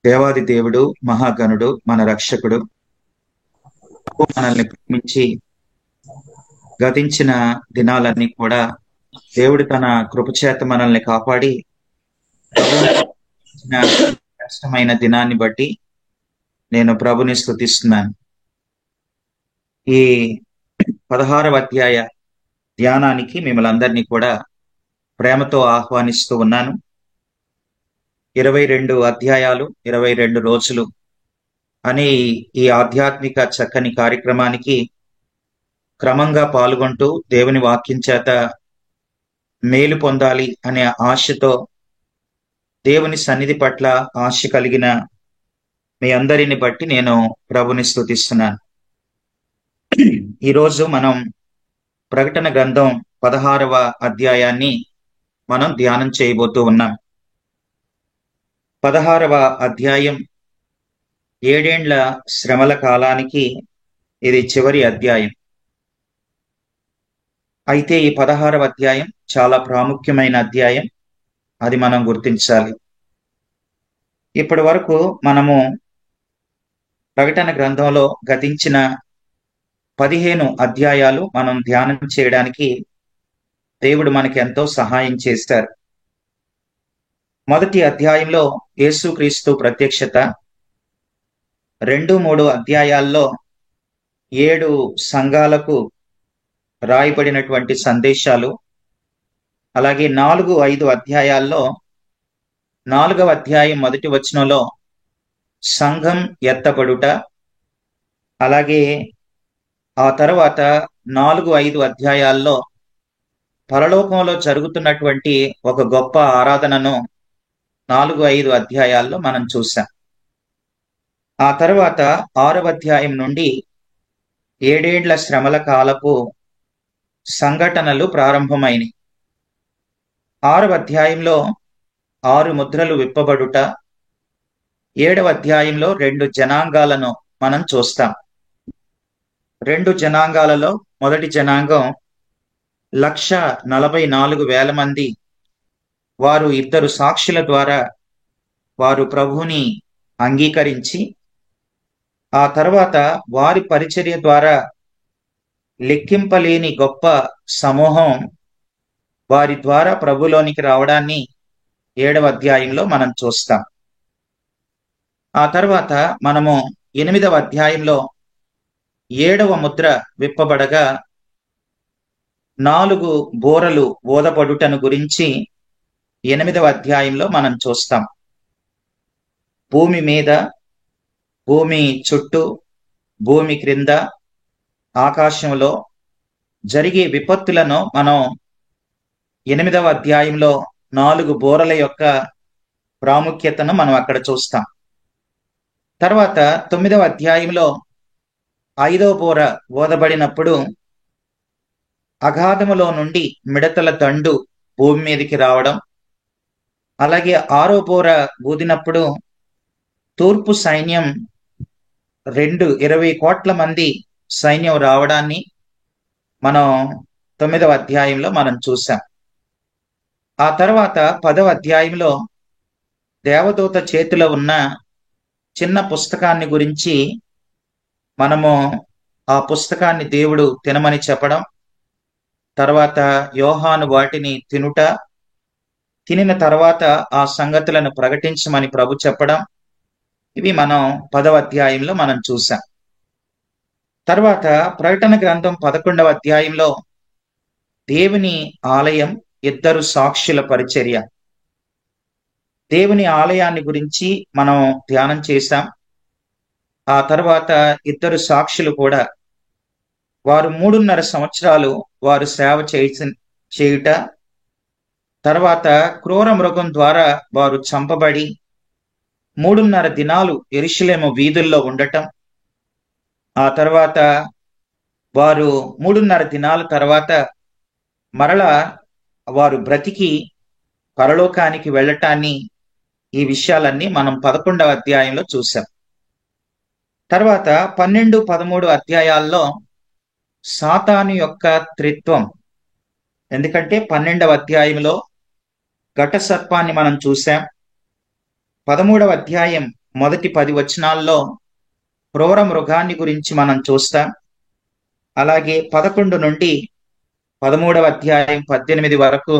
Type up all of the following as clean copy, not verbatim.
దేవాది దేవుడు, మహాగణుడు, మన రక్షకుడు, మనల్ని ప్రేమించి గతించిన దినాలన్నీ కూడా దేవుడు తన కృపచేత మనల్ని కాపాడి ప్రభువుని ఇచ్చిన శ్రేష్టమైన దినాన్ని బట్టి నేను ప్రభుని స్తుతిస్తున్నాను. ఈ 16వ అధ్యాయ ధ్యానానికి మిమ్మల్ని అందరినీ కూడా ప్రేమతో ఆహ్వానిస్తూ ఉన్నాను. 22 అధ్యాయాలు 22 రోజులు అనే ఈ ఆధ్యాత్మిక చక్కని కార్యక్రమానికి క్రమంగా పాల్గొంటూ దేవుని వాక్యం చేత మేలు పొందాలి అనే ఆశతో దేవుని సన్నిధి పట్ల ఆశ కలిగిన మీ అందరిని బట్టి నేను ప్రభుని స్తుతిస్తున్నాను. ఈరోజు మనం ప్రకటన గ్రంథం 16వ అధ్యాయాన్ని మనం ధ్యానం చేయబోతూ ఉన్నాం. 16వ అధ్యాయం 7 ఏండ్ల శ్రమల కాలానికి ఇది చివరి అధ్యాయం. అయితే ఈ 16వ అధ్యాయం చాలా ప్రాముఖ్యమైన అధ్యాయం, అది మనం గుర్తించాలి. ఇప్పటి వరకు మనము ప్రకటన గ్రంథంలో గతించిన 15 అధ్యాయాలు మనం ధ్యానం చేయడానికి దేవుడు మనకి ఎంతో సహాయం చేశారు. మొదటి అధ్యాయంలో యేసుక్రీస్తు ప్రత్యక్షత, 2-3 అధ్యాయాల్లో 7 సంఘాలకు రాయబడినటువంటి సందేశాలు, అలాగే 4-5 అధ్యాయాల్లో 4వ అధ్యాయం మొదటి వచనంలో సంఘం ఎత్తబడుట, అలాగే ఆ తర్వాత 4-5 అధ్యాయాల్లో పరలోకంలో జరుగుతున్నటువంటి ఒక గొప్ప ఆరాధనను 4-5 అధ్యాయాల్లో మనం చూసాం. ఆ తర్వాత 6వ అధ్యాయం నుండి 7 ఏండ్ల శ్రమల కాలపు సంఘటనలు ప్రారంభమైనవి. 6వ అధ్యాయంలో 6 ముద్రలు విప్పబడుట, 7వ అధ్యాయంలో 2 జనాంగాలను మనం చూస్తాం. 2 జనాంగాలలో మొదటి జనాంగం 1,44,000 మంది. వారు 2 సాక్షుల ద్వారా వారు ప్రభువుని అంగీకరించి, ఆ తర్వాత వారి పరిచర్య ద్వారా లెక్కింపలేని గొప్ప సమూహం వారి ద్వారా ప్రభులోనికి రావడాన్ని 7వ అధ్యాయంలో మనం చూస్తాం. ఆ తర్వాత మనము 8వ అధ్యాయంలో 7వ ముద్ర విప్పబడగా 4 బూరలు ఊదబడుటను గురించి 8వ అధ్యాయంలో మనం చూస్తాం. భూమి మీద, భూమి చుట్టూ, భూమి క్రింద, ఆకాశంలో జరిగే విపత్తులను మనం 8వ అధ్యాయంలో 4 బూరల యొక్క ప్రాముఖ్యతను మనం అక్కడ చూస్తాం. తర్వాత 9వ అధ్యాయంలో 5వ బూర ఊదబడినప్పుడు అగాధములో నుండి మిడతల దండు భూమి మీదకి రావడం, అలాగే 6వ బూర ఊదినప్పుడు తూర్పు సైన్యం 20 కోట్ల మంది సైన్యం రావడాన్ని మనం 9వ అధ్యాయంలో మనం చూసాం. ఆ తర్వాత 10వ అధ్యాయంలో దేవదూత చేతిలో ఉన్న చిన్న పుస్తకాన్ని గురించి మనము ఆ పుస్తకాన్ని దేవుడు తినమని చెప్పడం, తర్వాత యోహాను వాటిని తినిన తర్వాత ఆ సంగతులను ప్రకటించమని ప్రభు చెప్పడం, ఇవి మనం 10వ అధ్యాయంలో మనం చూసాం. తర్వాత ప్రకటన గ్రంథం 11వ అధ్యాయంలో దేవుని ఆలయం, 2 సాక్షుల పరిచర్య. దేవుని ఆలయాన్ని గురించి మనం ధ్యానం చేశాం. ఆ తర్వాత 2 సాక్షులు కూడా వారు 3.5 సంవత్సరాలు వారు సేవ చేయుట, తర్వాత క్రూర మృగం ద్వారా వారు చంపబడి 3.5 దినాలు యెరూషలేము వీధుల్లో ఉండటం, ఆ తర్వాత వారు 3.5 దినాల తర్వాత మరలా వారు బ్రతికి పరలోకానికి వెళ్ళటాన్ని, ఈ విషయాలన్నీ మనం 11వ అధ్యాయంలో చూసాం. తర్వాత 12, 13 అధ్యాయాల్లో సాతాను యొక్క త్రిత్వం. ఎందుకంటే 12వ అధ్యాయంలో ఘట సర్పాన్ని మనం చూసాం. 13వ అధ్యాయం మొదటి 10 వచనాల్లో క్రూర మృగాన్ని గురించి మనం చూస్తాం. అలాగే 11 నుండి 13వ అధ్యాయం 18 వరకు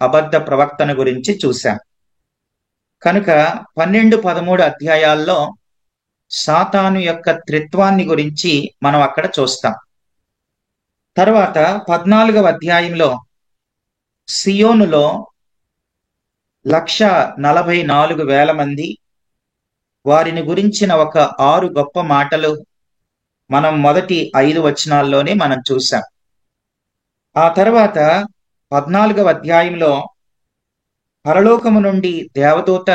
అబద్ధ ప్రవక్తన గురించి చూశాం. కనుక 12, 13 అధ్యాయాల్లో సాతాను యొక్క త్రిత్వాన్ని గురించి మనం అక్కడ చూస్తాం. తర్వాత 14వ అధ్యాయంలో సియోనులో 1,44,000 మంది, వారిని గురించిన ఒక 6 గొప్ప మాటలు మనం మొదటి 5 వచనాల్లోనే మనం చూసాం. ఆ తర్వాత 14వ అధ్యాయంలో పరలోకము నుండి దేవదూత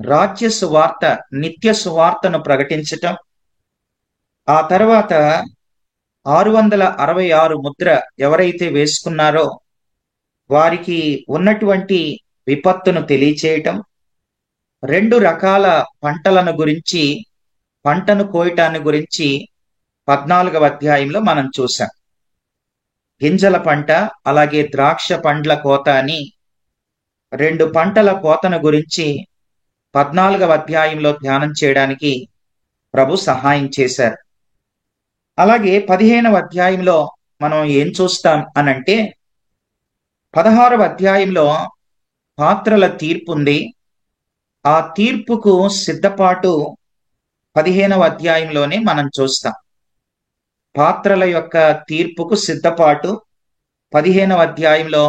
రాజ్య సువార్త, నిత్య సువార్తను ప్రకటించటం, ఆ తర్వాత 666 ముద్ర ఎవరైతే వేసుకున్నారో వారికి ఉన్నటువంటి విపత్తును తెలియచేయటం, 2 రకాల పంటలను గురించి, పంటను కోయటాన్ని గురించి 14వ అధ్యాయంలో మనం చూసాం. గింజల పంట, అలాగే ద్రాక్ష పండ్ల కోత అని 2 పంటల కోతను గురించి 14వ అధ్యాయంలో ధ్యానం చేయడానికి ప్రభు సహాయం చేశారు. అలాగే 15వ అధ్యాయంలో మనం ఏం చూస్తాం అనంటే 16వ అధ్యాయంలో పాత్రల తీర్పు ఉంది. ఆ తీర్పుకు సిద్ధపాటు 15వ అధ్యాయంలోనే మనం చూస్తాం. పాత్రల యొక్క తీర్పుకు సిద్ధపాటు 15వ అధ్యాయంలో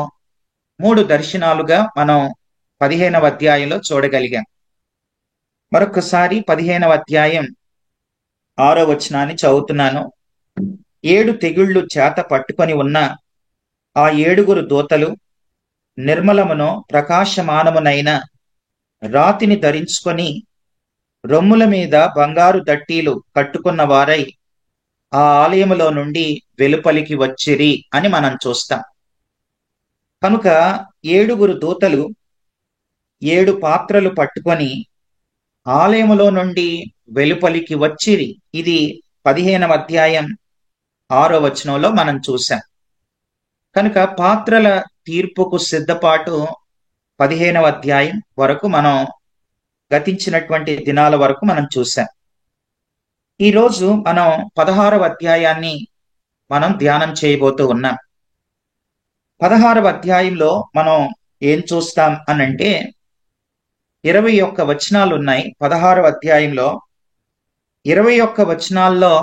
3 దర్శనాలుగా మనం 15వ అధ్యాయంలో చూడగలిగాం. మరొకసారి 15వ అధ్యాయం 6వ వచనాన్ని చదువుతున్నాను. 7 తెగుళ్ళు చేత పట్టుకొని ఉన్న ఆ 7 దూతలు నిర్మలమును ప్రకాశమానమునైన రాతిని ధరించుకొని రొమ్ముల మీద బంగారు దట్టీలు కట్టుకున్న వారై ఆ ఆలయములో నుండి వెలుపలికి వచ్చిరి అని మనం చూస్తాం. కనుక 7 దూతలు 7 పాత్రలు పట్టుకొని ఆలయములో నుండి వెలుపలికి వచ్చిరి. ఇది 15వ అధ్యాయం 6వ వచనంలో మనం చూసాం. కనుక పాత్రల తీర్పుకు సిద్ధపాటు 15వ అధ్యాయం వరకు మనం గతించినటువంటి దినాల వరకు మనం చూసాం. ఈరోజు మనం 16వ అధ్యాయాన్ని మనం ధ్యానం చేయబోతూ ఉన్నాం. 16వ అధ్యాయంలో మనం ఏం చూస్తాం అనంటే 21 వచనాలు ఉన్నాయి. 16వ అధ్యాయంలో 21 వచనాల్లో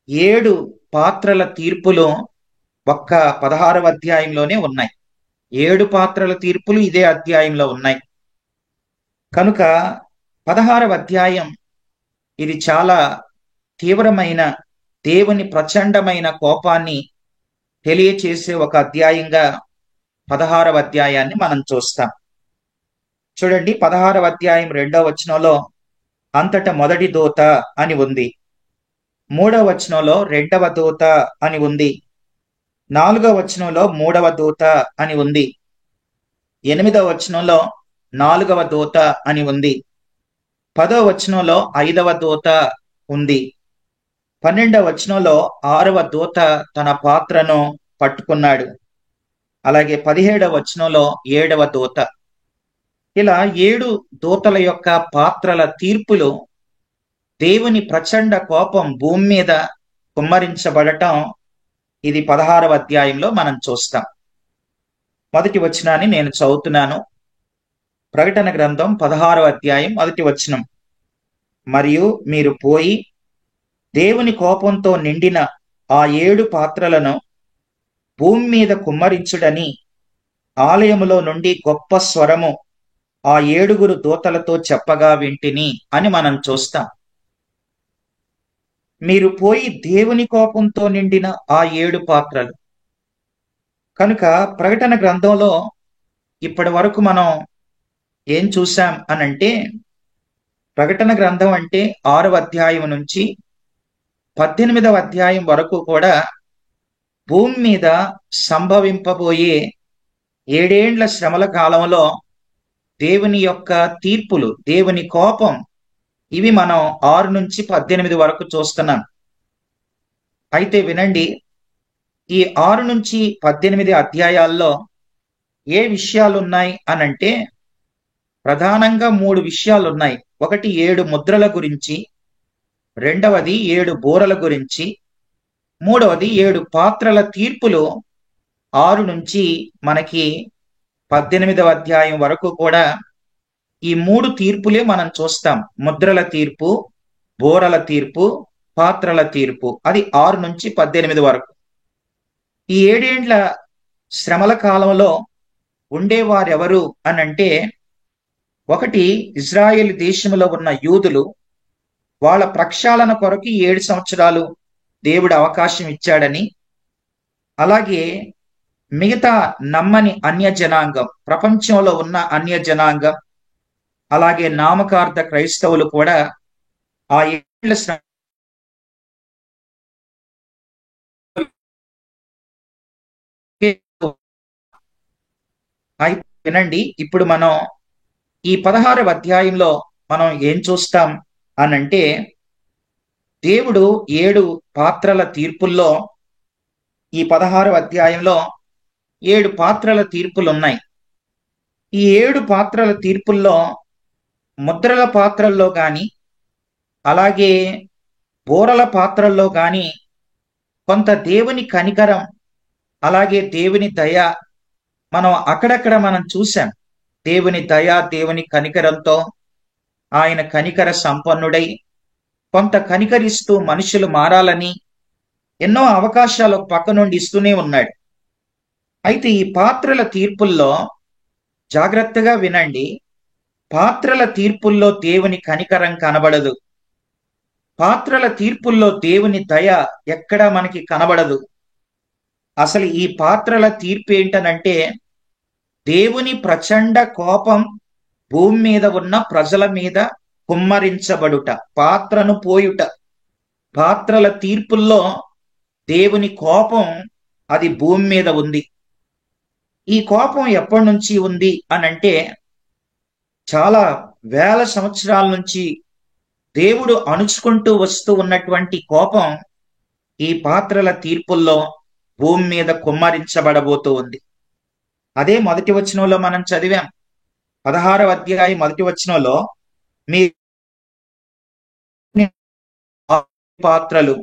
7 పాత్రల తీర్పులు ఒక్క 16వ అధ్యాయంలోనే ఉన్నాయి. 7 పాత్రల తీర్పులు ఇదే అధ్యాయంలో ఉన్నాయి. కనుక 16వ అధ్యాయం ఇది చాలా తీవ్రమైన, దేవుని ప్రచండమైన కోపాన్ని తెలియచేసే ఒక అధ్యాయంగా 16వ అధ్యాయాన్ని మనం చూస్తాం. చూడండి, 16వ అధ్యాయం 2వ వచనంలో అంతట మొదటి దూత అని ఉంది. 3వ వచనంలో 2వ దూత అని ఉంది. 4వ వచనంలో 3వ దూత అని ఉంది. 8వ వచనంలో 4వ దూత అని ఉంది. 10వ వచనంలో 5వ దూత ఉంది. 12వ వచనంలో 6వ దూత తన పాత్రను పట్టుకున్నాడు. అలాగే 17వ వచనంలో 7వ దూత. ఇలా 7 దూతల యొక్క పాత్రల తీర్పులు దేవుని ప్రచండ కోపం భూమి మీద కుమ్మరించబడటం ఇది 16వ అధ్యాయంలో మనం చూస్తాం. మొదటి వచనాన్ని నేను చదువుతున్నాను. ప్రకటన గ్రంథం 16వ అధ్యాయం 1వ వచనం. మరియు మీరు పోయి దేవుని కోపంతో నిండిన ఆ 7 పాత్రలను భూమి మీద కుమ్మరించుడని ఆలయములో నుండి గొప్ప స్వరము ఆ 7 దూతలతో చెప్పగా వింటిని అని మనం చూస్తాం. మీరు పోయి దేవుని కోపంతో నిండిన ఆ 7 పాత్రలు. కనుక ప్రకటన గ్రంథంలో ఇప్పటి వరకు మనం ఏం చూసాం అనంటే ప్రకటన గ్రంథం అంటే 6వ అధ్యాయం నుంచి 18వ అధ్యాయం వరకు కూడా భూమి మీద సంభవింపబోయే 7 ఏండ్ల శ్రమల కాలంలో దేవుని యొక్క తీర్పులు, దేవుని కోపం, ఇవి మనం 6 నుంచి 18 వరకు చూస్తున్నాం. అయితే వినండి, ఈ 6 నుంచి 18 అధ్యాయాల్లో ఏ విషయాలు ఉన్నాయి అనంటే ప్రధానంగా 3 విషయాలున్నాయి. ఒకటి 7 ముద్రల గురించి, రెండవది 7 బూరల గురించి, మూడవది 7 పాత్రల తీర్పులు 6 నుంచి మనకి 18వ అధ్యాయం వరకు కూడా ఈ 3 తీర్పులే మనం చూస్తాం. ముద్రల తీర్పు, బూరల తీర్పు, పాత్రల తీర్పు. అది 6 నుంచి 18 వరకు. ఈ 7 ఏండ్ల శ్రమల కాలంలో ఉండేవారెవరు అనంటే, ఒకటి ఇజ్రాయేల్ దేశంలో ఉన్న యూదులు. వాళ్ళ ప్రక్షాళన కొరకు 7 సంవత్సరాలు దేవుడు అవకాశం ఇచ్చాడని, అలాగే మిగతా నమ్మని అన్య జనాంగం, ప్రపంచంలో ఉన్న అన్య జనాంగం, అలాగే నామకార్థ క్రైస్తవులు కూడా ఆ 7 శ్రమ అయితే వినండి, ఇప్పుడు మనం ఈ 16వ అధ్యాయంలో మనం ఏం చూస్తాం అనంటే, దేవుడు 7 పాత్రల తీర్పుల్లో ఈ 16వ అధ్యాయంలో 7 పాత్రల తీర్పులు ఉన్నాయి. ఈ 7 పాత్రల తీర్పుల్లో ముద్రల పాత్రల్లో గాని, అలాగే బూరల పాత్రల్లో గాని కొంత దేవుని కనికరం, అలాగే దేవుని దయ మనం అక్కడక్కడ మనం చూసాం. దేవుని దయ, దేవుని కనికరంతో ఆయన కనికర సంపన్నుడై కొంత కనికరిస్తూ మనుషులు మారాలని ఎన్నో అవకాశాలు ఒక పక్క నుండి ఇస్తూనే ఉన్నాడు. అయితే ఈ పాత్రల తీర్పుల్లో జాగ్రత్తగా వినండి. పాత్రల తీర్పుల్లో దేవుని కనికరం కనబడదు. పాత్రల తీర్పుల్లో దేవుని దయ ఎక్కడా మనకి కనబడదు. అసలు ఈ పాత్రల తీర్పు ఏంటనంటే, దేవుని ప్రచండ కోపం భూమి మీద ఉన్న ప్రజల మీద కుమ్మరించబడుట, పాత్రను పోయుట. పాత్రల తీర్పుల్లో దేవుని కోపం అది భూమి మీద ఉంది. ఈ కోపం ఎప్పటి నుంచి ఉంది అనంటే, చాలా వేల సంవత్సరాల నుంచి దేవుడు అణుచుకుంటూ వస్తూ ఉన్నటువంటి కోపం ఈ పాత్రల తీర్పుల్లో భూమి మీద కుమ్మరించబడబోతూ ఉంది. అదే మొదటి వచనంలో మనం చదివాం. 16వ అధ్యాయం మొదటి వచనంలో, మీ పాత్రలు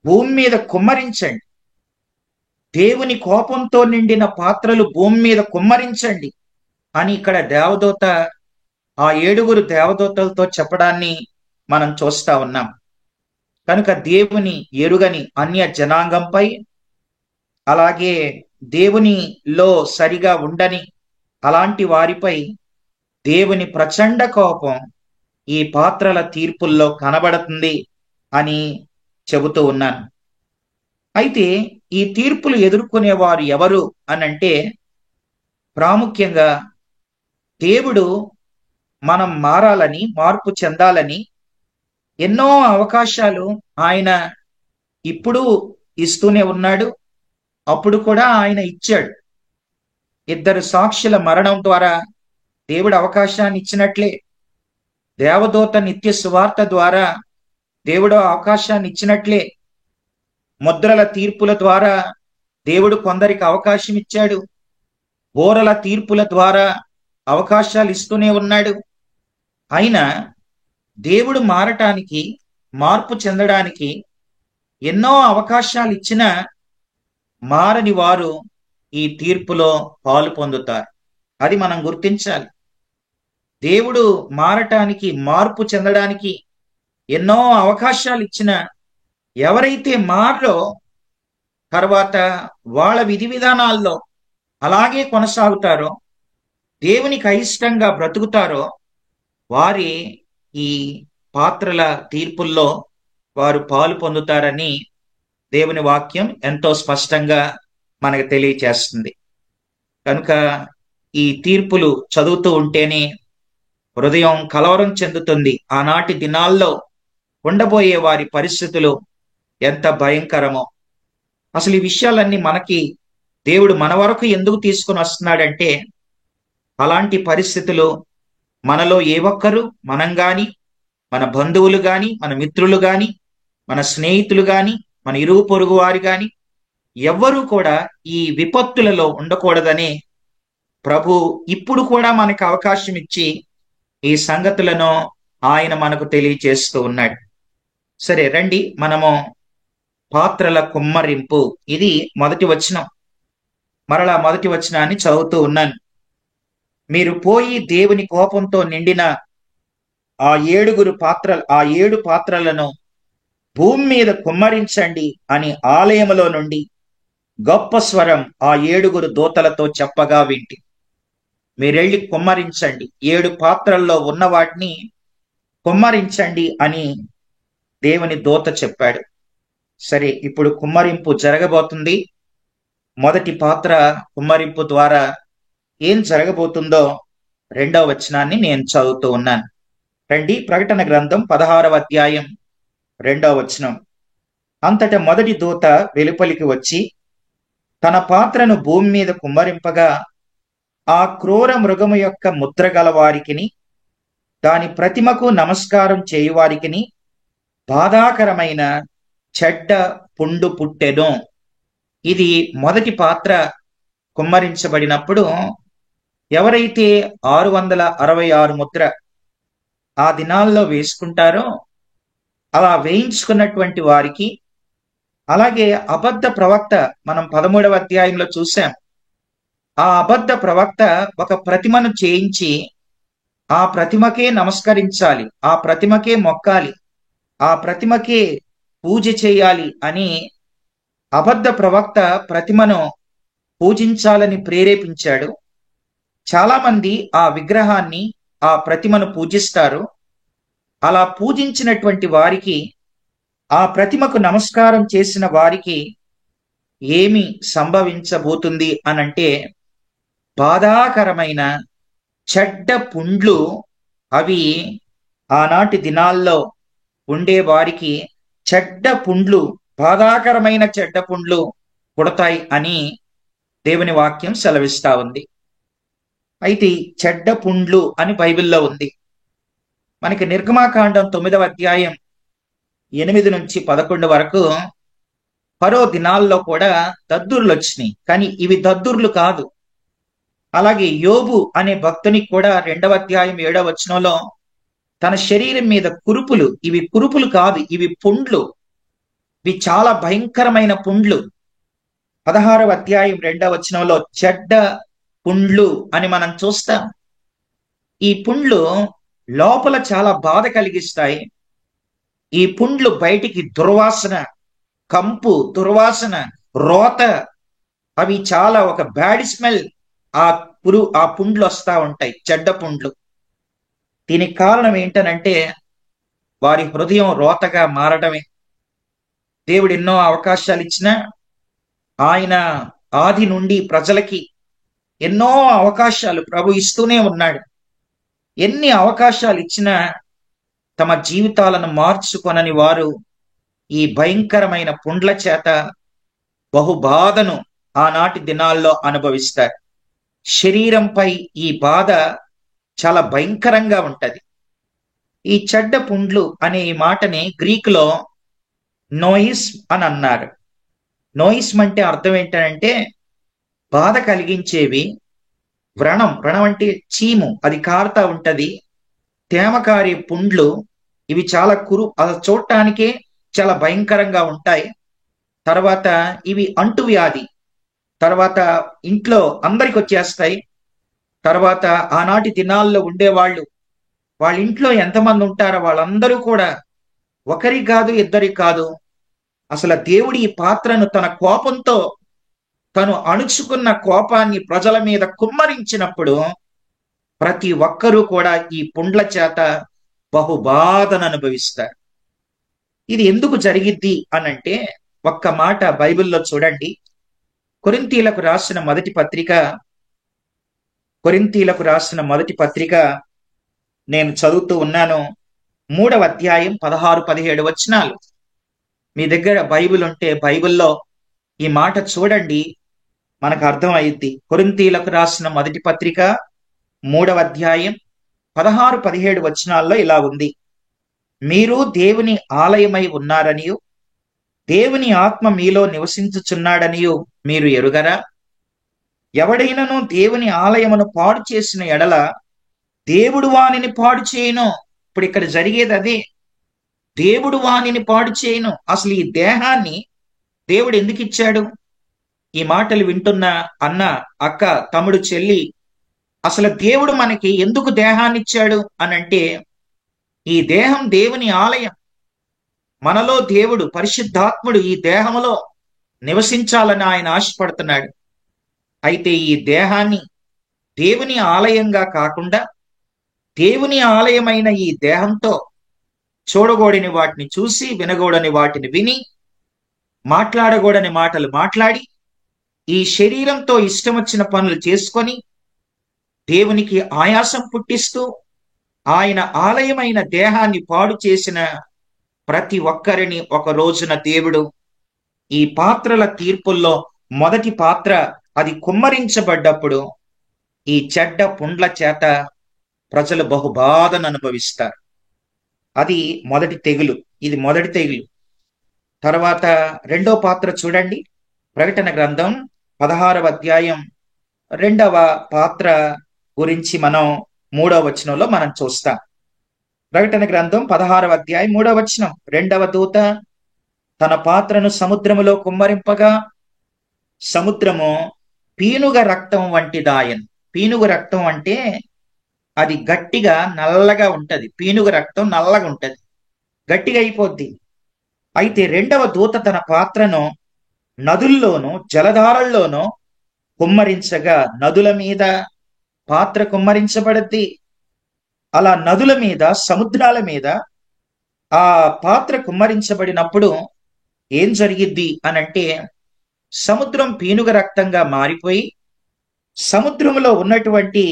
భూమి మీద కుమ్మరించండి, దేవుని కోపంతో నిండిన పాత్రలు భూమి మీద కుమ్మరించండి అని ఇక్కడ దేవదూత ఆ 7 దేవదూతలతో చెప్పడాన్ని మనం చూస్తా ఉన్నాం. కనుక దేవుని ఎరుగని అన్య జనాంగంపై, అలాగే దేవునిలో సరిగా ఉండని అలాంటి వారిపై దేవుని ప్రచండ కోపం ఈ పాత్రల తీర్పుల్లో కనబడుతుంది అని చెబుతూ ఉన్నాను. అయితే ఈ తీర్పులు ఎదుర్కొనేవారు ఎవరు అనంటే, ప్రాముఖ్యంగా దేవుడు మనం మారాలని, మార్పు చెందాలని ఎన్నో అవకాశాలు ఆయన ఇప్పుడు ఇస్తూనే ఉన్నాడు. అప్పుడు కూడా ఆయన ఇచ్చాడు. 2 సాక్షుల మరణం ద్వారా దేవుడు అవకాశాన్ని ఇచ్చినట్లే, దేవదూత నిత్య సువార్త ద్వారా దేవుడు అవకాశాన్ని ఇచ్చినట్లే, ముద్రల తీర్పుల ద్వారా దేవుడు కొందరికి అవకాశం ఇచ్చాడు. బూరల తీర్పుల ద్వారా అవకాశాలు ఇస్తూనే ఉన్నాడు. అయినా దేవుడు మారటానికి, మార్పు చెందడానికి ఎన్నో అవకాశాలు ఇచ్చినా మారని వారు ఈ తీర్పులో పాలు పొందుతారు. అది మనం గుర్తించాలి. దేవుడు మారటానికి, మార్పు చెందడానికి ఎన్నో అవకాశాలు ఇచ్చినా ఎవరైతే మారో తర్వాత వాళ్ళ విధి విధానాల్లో అలాగే కొనసాగుతారో, దేవునికి అయిష్టంగా బ్రతుకుతారో, వారి ఈ పాత్రల తీర్పుల్లో వారు పాలు పొందుతారని దేవుని వాక్యం ఎంతో స్పష్టంగా మనకు తెలియచేస్తుంది. కనుక ఈ తీర్పులు చదువుతూ ఉంటేనే హృదయం కలవరం చెందుతుంది. ఆనాటి దినాల్లో ఉండబోయే వారి పరిస్థితులు ఎంత భయంకరమో. అసలు ఈ విషయాలన్నీ మనకి దేవుడు మన వరకు ఎందుకు తీసుకుని వస్తున్నాడంటే, అలాంటి పరిస్థితులు మనలో ఏ ఒక్కరు, మనం గాని, మన బంధువులు గాని, మన మిత్రులు గాని, మన స్నేహితులు గాని, మన ఇరుగు పొరుగు వారు గాని ఎవ్వరూ కూడా ఈ విపత్తులలో ఉండకూడదనే ప్రభు ఇప్పుడు కూడా మనకు అవకాశం ఇచ్చి ఈ సంగతులను ఆయన మనకు తెలియజేస్తూ ఉన్నాడు. సరే రండి, మనము పాత్రల కుమ్మరింపు, ఇది మొదటి వచనం. మరలా మొదటి వచనాన్ని చదువుతూ ఉన్నాను. మీరు పోయి దేవుని కోపంతో నిండిన ఆ 7 పాత్రలను భూమి మీద కుమ్మరించండి అని ఆలయములో నుండి గొప్ప స్వరం ఆ 7 దూతలతో చెప్పగా వింటి. మీరెళ్ళి కుమ్మరించండి, 7 పాత్రల్లో ఉన్న వాటిని కుమ్మరించండి అని దేవుని దూత చెప్పాడు. సరే, ఇప్పుడు కుమ్మరింపు జరగబోతుంది. మొదటి పాత్ర కుమ్మరింపు ద్వారా ఏం జరగబోతుందో 2వ వచనాన్ని నేను చదువుతూ ఉన్నాను. రండి, ప్రకటన గ్రంథం 16వ అధ్యాయం 2వ వచనం. అంతట మొదటి దూత వెలుపలికి వచ్చి తన పాత్రను భూమి మీద కుమ్మరింపగా ఆ క్రూర మృగము యొక్క ముద్ర గల వారికిని దాని ప్రతిమకు నమస్కారం చేయువారికిని బాధాకరమైన చెడ్డ పుండు పుట్టెను. ఇది మొదటి పాత్ర కుమ్మరించబడినప్పుడు ఎవరైతే 666 ముద్ర ఆ దినాల్లో వేసుకుంటారో అలా వేయించుకున్నటువంటి వారికి, అలాగే అబద్ధ ప్రవక్త, మనం 13వ అధ్యాయంలో చూసాం, ఆ అబద్ధ ప్రవక్త ఒక ప్రతిమను చేయించి ఆ ప్రతిమకే నమస్కరించాలి, ఆ ప్రతిమకే మొక్కాలి, ఆ ప్రతిమకే పూజ చేయాలి అని అబద్ధ ప్రవక్త ప్రతిమను పూజించాలని ప్రేరేపించాడు. చాలా మంది ఆ విగ్రహాన్ని, ఆ ప్రతిమను పూజిస్తారు. అలా పూజించినటువంటి వారికి, ఆ ప్రతిమకు నమస్కారం చేసిన వారికి ఏమి సంభవించబోతుంది అనంటే బాధాకరమైన చెడ్డ పుండ్లు, అవి ఆనాటి దినాల్లో ఉండే వారికి చెడ్డ పుండ్లు, బాధాకరమైన చెడ్డ పుండ్లు పుడతాయి అని దేవుని వాక్యం సెలవిస్తా ఉంది. అయితే చెడ్డ పుండ్లు అని బైబిల్లో ఉంది. మనకి నిర్గమాకాండం 9వ అధ్యాయం 8 నుంచి 11 వరకు ఫరో దినాల్లో కూడా దద్దుర్లు వచ్చినాయి, కానీ ఇవి దద్దుర్లు కాదు. అలాగే యోబు అనే భక్తునికి కూడా 2వ అధ్యాయం 7వ వచనంలో తన శరీరం మీద కురుపులు, ఇవి కురుపులు కాదు, ఇవి పుండ్లు, ఇవి చాలా భయంకరమైన పుండ్లు. 16వ అధ్యాయం 2వ వచనంలో చెడ్డ పుండ్లు అని మనం చూస్తాం. ఈ పుండ్లు లోపల చాలా బాధ కలిగిస్తాయి. ఈ పుండ్లు బయటికి దుర్వాసన, కంపు, దుర్వాసన, రోత, అవి చాలా ఒక బ్యాడ్ స్మెల్, ఆ పుండ్లు వస్తా ఉంటాయి, చెడ్డ పుండ్లు. దీనికి కారణం ఏంటనంటే వారి హృదయం రోతగా మారడమే. దేవుడు ఎన్నో అవకాశాలు ఇచ్చినా, ఆయన ఆది నుండి ప్రజలకి ఎన్నో అవకాశాలు ప్రభు ఇస్తూనే ఉన్నాడు. ఎన్ని అవకాశాలు ఇచ్చినా తమ జీవితాలను మార్చుకొనని వారు ఈ భయంకరమైన పుండ్ల చేత బహుబాధను ఆనాటి దినాల్లో అనుభవిస్తారు. శరీరంపై ఈ బాధ చాలా భయంకరంగా ఉంటది. ఈ చెడ్డ పుండ్లు అనే ఈ మాటని గ్రీకులో నోయిస్మ్ అని అన్నారు. నోయిస్మ్ అంటే అర్థం ఏంటంటే బాధ కలిగించేవి. వ్రణం అంటే చీము, అది కారుతా ఉంటది. తేమకారి పుండ్లు, ఇవి చాలా అది చూడటానికే చాలా భయంకరంగా ఉంటాయి. తర్వాత ఇవి అంటువ్యాధి, తర్వాత ఇంట్లో అందరికి వచ్చేస్తాయి. తర్వాత ఆనాటి దినాల్లో ఉండేవాళ్ళు, వాళ్ళ ఇంట్లో ఎంతమంది ఉంటారో వాళ్ళందరూ కూడా ఒకరి కాదు, ఇద్దరి కాదు, అసలు దేవుడి ఈ పాత్రను తన కోపంతో, తను అణుచుకున్న కోపాన్ని ప్రజల మీద కుమ్మరించినప్పుడు ప్రతి ఒక్కరూ కూడా ఈ పుండ్ల చేత బహుబాధను అనుభవిస్తారు. ఇది ఎందుకు జరిగిద్ది అనంటే ఒక్క మాట బైబిల్లో చూడండి. కొరింథీలకు రాసిన మొదటి పత్రిక నేను చదువుతూ ఉన్నాను. 3వ అధ్యాయం 16-17 వచనాలు. మీ దగ్గర బైబిల్ ఉంటే బైబిల్లో ఈ మాట చూడండి, మనకు అర్థం అయింది. కొరింథీలకు రాసిన మొదటి పత్రిక 3వ అధ్యాయం 16-17 వచనాల్లో ఇలా ఉంది: మీరు దేవుని ఆలయమై ఉన్నారనియు దేవుని ఆత్మ మీలో నివసించుచున్నాడనియు మీరు ఎరుగరా? ఎవడైనను దేవుని ఆలయమును పాడు చేసిన ఎడల దేవుడు వానిని పాడు చేయను. ఇప్పుడు ఇక్కడ జరిగేది అదే. దేవుడు వానిని పాడు చేయను. అసలు ఈ దేహాన్ని దేవుడు ఎందుకు ఇచ్చాడు? ఈ మాటలు వింటున్న అన్న, అక్క, తమ్ముడు, చెల్లి, అసలు దేవుడు మనకి ఎందుకు దేహాన్ని ఇచ్చాడు అనంటే, ఈ దేహం దేవుని ఆలయం. మనలో దేవుడు పరిశుద్ధాత్ముడు ఈ దేహములో నివసించాలని ఆయన ఆశపడుతున్నాడు. అయితే ఈ దేహాన్ని దేవుని ఆలయంగా కాకుండా దేవుని ఆలయమైన ఈ దేహంతో చూడకూడని వాటిని చూసి, వినకూడని వాటిని విని, మాట్లాడకూడని మాటలు మాట్లాడి, ఈ శరీరంతో ఇష్టం వచ్చిన పనులు చేసుకొని దేవునికి ఆయాసం పుట్టిస్తూ ఆయన ఆలయమైన దేహాన్ని పాడు చేసిన ప్రతి ఒక్కరిని ఒక రోజున దేవుడు ఈ పాత్రల తీర్పుల్లో మొదటి పాత్ర అది కుమ్మరించబడ్డప్పుడు ఈ చెడ్డ పుండ్ల చేత ప్రజలు బహుబాధను అనుభవిస్తారు. అది మొదటి తెగులు. ఇది మొదటి తెగులు. తర్వాత రెండో పాత్ర చూడండి. ప్రకటన గ్రంథం 16వ అధ్యాయం 2వ పాత్ర గురించి మనం 3వ వచనంలో మనం చూస్తాం. ప్రకటన గ్రంథం 16వ అధ్యాయం 3వ వచనం. రెండవ దూత తన పాత్రను సముద్రములో కుమ్మరింపగా సముద్రము పీనుగ రక్తం వంటిదాయను. పీనుగ రక్తం అంటే అది గట్టిగా నల్లగా ఉంటది. పీనుగ రక్తం నల్లగా ఉంటది, గట్టిగా అయిపోద్ది. అయితే రెండవ దూత తన పాత్రను నదుల్లోనూ జలధారల్లోనూ కుమ్మరించగా నదుల మీద పాత్ర కుమ్మరించబడద్ది. అలా నదుల మీద, సముద్రాల మీద ఆ పాత్ర కుమ్మరించబడినప్పుడు ఏం జరిగిద్ది అనంటే, సముద్రం పీనుగ రక్తంగా మారిపోయి సముద్రంలో ఉన్నటువంటి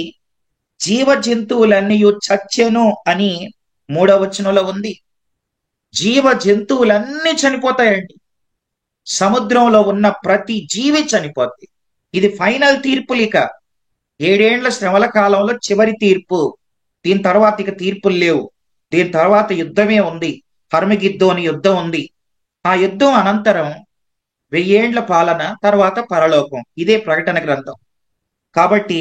జీవ జంతువులన్నీ చచ్చెను అని 3వ వచనంలో ఉంది. జీవ జంతువులన్నీ చనిపోతాయండి. సముద్రంలో ఉన్న ప్రతి జీవి చనిపోద్ది. ఇది ఫైనల్ తీర్పులు. ఇక 7 ఏండ్ల శ్రమల కాలంలో చివరి తీర్పు. దీని తర్వాత ఇక తీర్పులు లేవు. దీని తర్వాత యుద్ధమే ఉంది. హర్మగిద్దోని యుద్ధం ఉంది. ఆ యుద్ధం అనంతరం 1000 ఏండ్ల పాలన, తర్వాత పరలోకం. ఇదే ప్రకటన గ్రంథం. కాబట్టి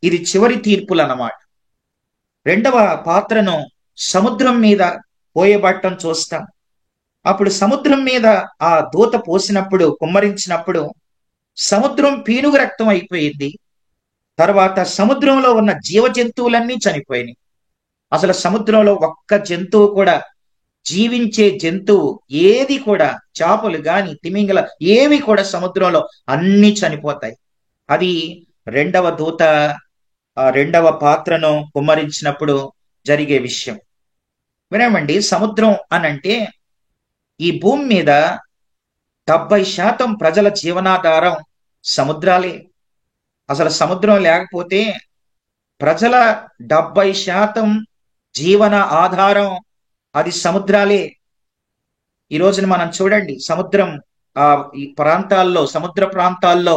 ఇది చివరి తీర్పులు అన్నమాట. రెండవ పాత్రను సముద్రం మీద పోయబట్టం చూస్తాం. అప్పుడు సముద్రం మీద ఆ దూత పోసినప్పుడు, కుమ్మరించినప్పుడు సముద్రం పీనుగు రక్తం అయిపోయింది. తర్వాత సముద్రంలో ఉన్న జీవ జంతువులన్నీ చనిపోయినాయి. అసలు సముద్రంలో ఒక్క జంతువు కూడా, జీవించే జంతువు ఏది కూడా, చేపలు గాని, తిమింగల ఏవి కూడా సముద్రంలో అన్నీ చనిపోతాయి. అది రెండవ దూత రెండవ పాత్రను కుమ్మరించినప్పుడు జరిగే విషయం. వినమండి, సముద్రం అనంటే ఈ భూమి మీద 70% ప్రజల జీవనాధారం సముద్రాలే. అసలు సముద్రం లేకపోతే ప్రజల 70% జీవన ఆధారం అది సముద్రాలే. ఈ రోజున మనం చూడండి, సముద్రం ఈ ప్రాంతాల్లో, సముద్ర ప్రాంతాల్లో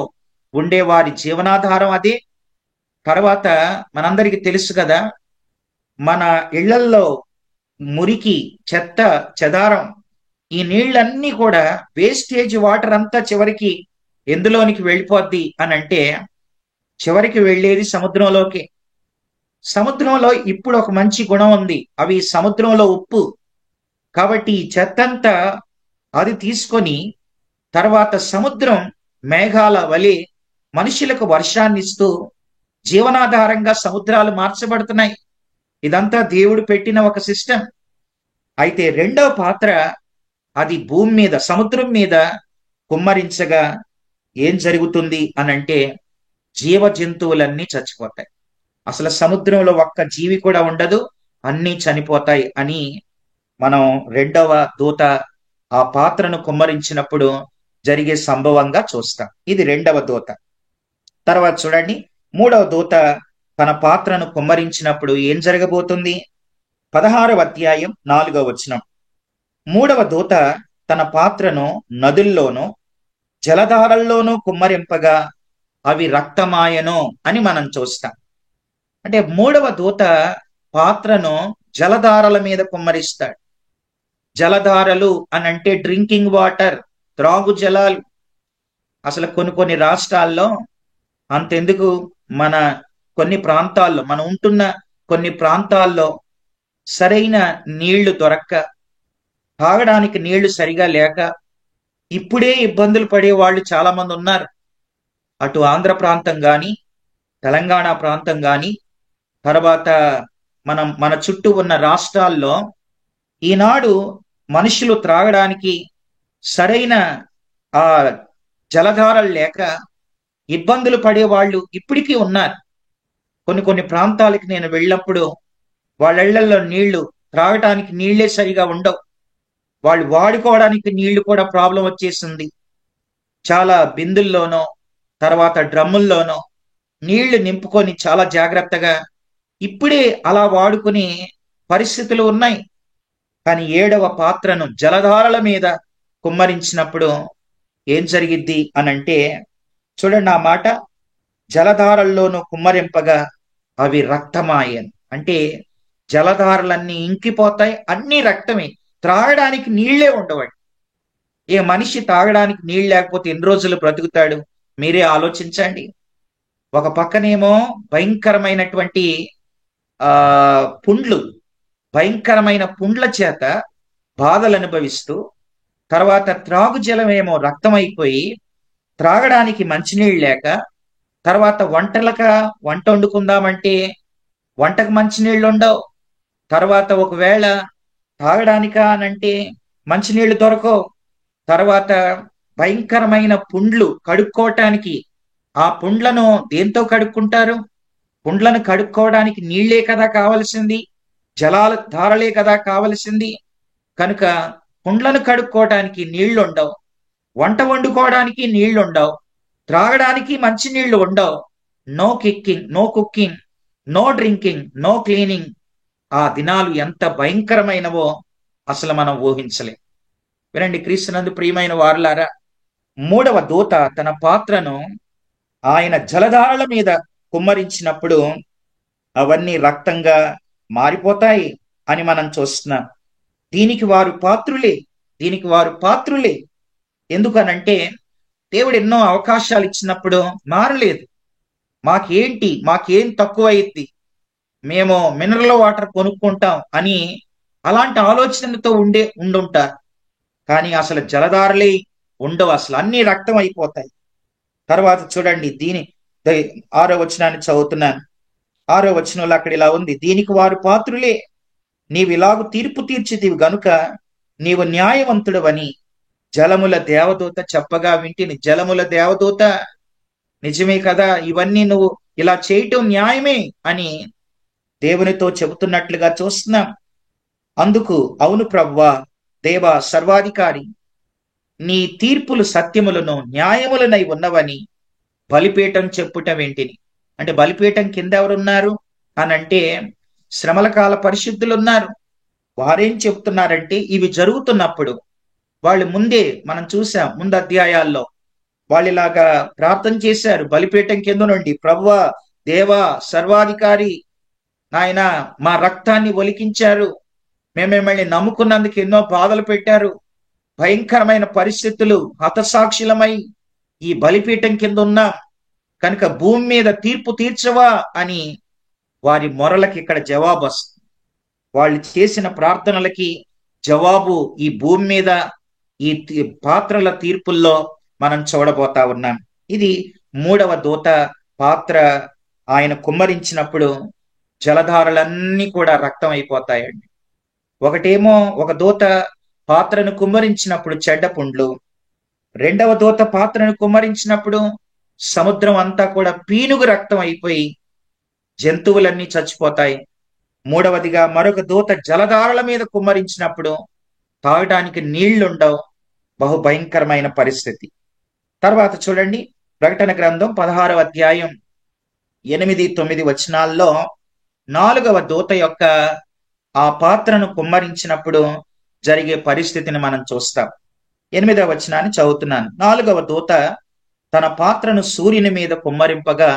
ఉండే వారి జీవనాధారం అదే. తర్వాత మనందరికీ తెలుసు కదా, మన ఇళ్లల్లో మురికి, చెత్త, చెదారం, ఈ నీళ్ళన్నీ కూడా వేస్టేజ్ వాటర్ అంతా చివరికి ఎందులోనికి వెళ్ళిపోద్ది అనంటే చివరికి వెళ్ళేది సముద్రంలోకి. సముద్రంలో ఇప్పుడు ఒక మంచి గుణం ఉంది, అవి సముద్రంలో ఉప్పు. కాబట్టి ఈ చెత్తంతా అది తీసుకొని తర్వాత సముద్రం మేఘాల వలె మనుషులకు వర్షాన్ని ఇస్తూ జీవనాధారంగా సముద్రాలు మార్చబడుతున్నాయి. ఇదంతా దేవుడు పెట్టిన ఒక సిస్టమ్. అయితే రెండవ పాత్ర అది భూమి మీద, సముద్రం మీద కుమ్మరించగా ఏం జరుగుతుంది అనంటే జీవ జంతువులన్నీ చచ్చిపోతాయి. అసలు సముద్రంలో ఒక్క జీవి కూడా ఉండదు, అన్నీ చనిపోతాయి అని మనం రెండవ దూత ఆ పాత్రను కుమ్మరించినప్పుడు జరిగే సంభవంగా చూస్తాం. ఇది రెండవ దూత. తర్వాత చూడండి, మూడవ దూత తన పాత్రను కుమ్మరించినప్పుడు ఏం జరగబోతుంది? 16వ అధ్యాయం 4వ వచనం. మూడవ దూత తన పాత్రను నదుల్లోనూ జలధారల్లోనూ కుమ్మరింపగా అవి రక్తమాయను అని మనం చూస్తాం. అంటే మూడవ దూత పాత్రను జలధారల మీద కుమ్మరిస్తాడు. జలధారలు అనంటే డ్రింకింగ్ వాటర్, త్రాగు జలాలు. అసలు కొన్ని రాష్ట్రాల్లో అంతెందుకు, మన కొన్ని ప్రాంతాల్లో, మనం ఉంటున్న కొన్ని ప్రాంతాల్లో సరైన నీళ్లు దొరక్క, తాగడానికి నీళ్లు సరిగా లేక ఇప్పుడే ఇబ్బందులు పడే వాళ్ళు చాలా మంది ఉన్నారు. అటు ఆంధ్ర ప్రాంతం గాని, తెలంగాణ ప్రాంతం గాని, తర్వాత మన చుట్టూ ఉన్న రాష్ట్రాల్లో ఈనాడు మనుషులు త్రాగడానికి సరైన ఆ జలధారలు లేక ఇబ్బందులు పడే వాళ్ళు ఇప్పటికీ ఉన్నారు. కొన్ని కొన్ని ప్రాంతాలకి నేను వెళ్ళినప్పుడు వాళ్ళ నీళ్లు, త్రాగటానికి నీళ్లే సరిగా ఉండవు. వాళ్ళు వాడుకోవడానికి నీళ్లు కూడా ప్రాబ్లం వచ్చేసింది. చాలా బిందుల్లోనో, తర్వాత డ్రమ్ముల్లోనో నీళ్లు నింపుకొని చాలా జాగ్రత్తగా ఇప్పుడే అలా వాడుకునే పరిస్థితులు ఉన్నాయి. కానీ 7వ పాత్రను జలధారల మీద కుమ్మరించినప్పుడు ఏం జరిగిద్ది అనంటే, చూడండి ఆ మాట, జలధారల్లోనూ కుమ్మరింపగా అవి రక్తమాయను. అంటే జలధారలన్నీ ఇంకిపోతాయి, అన్ని రక్తమే, త్రాగడానికి నీళ్లే ఉండవండి. ఏ మనిషి తాగడానికి నీళ్ళు లేకపోతే ఎన్ని రోజులు బ్రతుకుతాడు? మీరే ఆలోచించండి. ఒక పక్కనేమో భయంకరమైనటువంటి ఆ పుండ్లు, భయంకరమైన పుండ్ల చేత బాధలు అనుభవిస్తూ, తర్వాత త్రాగు జలమేమో రక్తమైపోయి, త్రాగడానికి మంచినీళ్ళు లేక, తర్వాత వంట వండుకుందామంటే వంటకు మంచినీళ్ళు ఉండవు. తర్వాత ఒకవేళ తాగడానికా అనంటే మంచినీళ్లు దొరకవు. తర్వాత భయంకరమైన పుండ్లు కడుక్కోవటానికి, ఆ పుండ్లను దేంతో కడుక్కుంటారు? పుండ్లను కడుక్కోవడానికి నీళ్లే కదా కావలసింది, జలాల ధారలే కదా కావలసింది. కనుక పుండ్లను కడుక్కోవడానికి నీళ్లుండవు, వంట వండుకోవడానికి నీళ్లుండవు, త్రాగడానికి మంచి నీళ్లు ఉండవు. No kicking, no cooking, no drinking, no cleaning. ఆ దినాలు ఎంత భయంకరమైనవో అసలు మనం ఊహించలేం. వినండి క్రీస్తునందు ప్రియమైన వారులారా, 3వ దూత తన పాత్రను ఆయన జలధారల మీద కుమ్మరించినప్పుడు అవన్నీ రక్తంగా మారిపోతాయి అని మనం చూస్తున్నాం. దీనికి వారు పాత్రులే, దీనికి వారు పాత్రులే. ఎందుకనంటే దేవుడు ఎన్నో అవకాశాలు ఇచ్చినప్పుడు మారలేదు. మాకేం తక్కువ అయింది, మేము మినరల్ వాటర్ కొనుక్కుంటాం అని అలాంటి ఆలోచనలతో ఉండుంటారు. కానీ అసలు జలధారలే ఉండవు, అసలు అన్ని రక్తం అయిపోతాయి. తర్వాత చూడండి, 6వ వచనాన్ని చదువుతున్నాను. 6వ వచనంలో అక్కడ ఇలా ఉంది, దీనికి వారు పాత్రులే, నీవు ఇలాగు తీర్పు తీర్చితివి గనుక నీవు న్యాయవంతుడవని జలముల దేవదూత చెప్పగా వింటిని. జలముల దేవదూత, నిజమే కదా, ఇవన్నీ నువ్వు ఇలా చేయటం న్యాయమే అని దేవునితో చెబుతున్నట్లుగా చూస్తున్నాం. అందుకు అవును ప్రభువా, దేవా సర్వాధికారి, నీ తీర్పులు సత్యములను న్యాయములనై ఉన్నవని బలిపీఠం చెప్పుట వింటిని. అంటే బలిపీఠం కింద ఎవరున్నారు అనంటే శ్రమల కాల పరిశుద్ధులు ఉన్నారు. వారేం చెప్తున్నారంటే ఇవి జరుగుతున్నప్పుడు వాళ్ళు ముందే మనం చూసాం, ముందు అధ్యాయాల్లో వాళ్ళు ఇలాగా ప్రార్థన చేశారు బలిపీఠం కింద నుండి, ప్రభువా దేవా సర్వాధికారి, నాయన మా రక్తాన్ని ఒలికించారు, మేము మిమ్మల్ని నమ్ముకున్నందుకు ఎన్నో బాధలు పెట్టారు, భయంకరమైన పరిస్థితులు, హతసాక్షులమై ఈ బలిపీఠం కింద ఉన్నాం, కనుక భూమి మీద తీర్పు తీర్చవా అని వారి మొరలకి ఇక్కడ జవాబు వస్తుంది. వాళ్ళు చేసిన ప్రార్థనలకి జవాబు ఈ భూమి మీద ఈ పాత్రల తీర్పుల్లో మనం చూడబోతా ఉన్నాం. ఇది 3వ దూత పాత్ర ఆయన కుమ్మరించినప్పుడు జలధారలన్నీ కూడా రక్తం అయిపోతాయండి. ఒకటేమో ఒక దూత పాత్రను కుమ్మరించినప్పుడు చెడ్డ పుండ్లు, 2వ దూత పాత్రను కుమ్మరించినప్పుడు సముద్రం అంతా కూడా పీనుగు రక్తం అయిపోయి జంతువులన్నీ చచ్చిపోతాయి. 3వదిగా మరొక దూత జలధారల మీద కుమ్మరించినప్పుడు తాగడానికి నీళ్లుండవు, బహు భయంకరమైన పరిస్థితి. తర్వాత చూడండి, ప్రకటన గ్రంథం 16వ అధ్యాయం 8, 9 వచనాల్లో 4వ దూత యొక్క ఆ పాత్రను కుమ్మరించినప్పుడు జరిగే పరిస్థితిని మనం చూస్తాం. 8వ వచనాన్ని చదువుతున్నాను. 4వ దూత తన పాత్రను సూర్యుని మీద కుమ్మరింపగా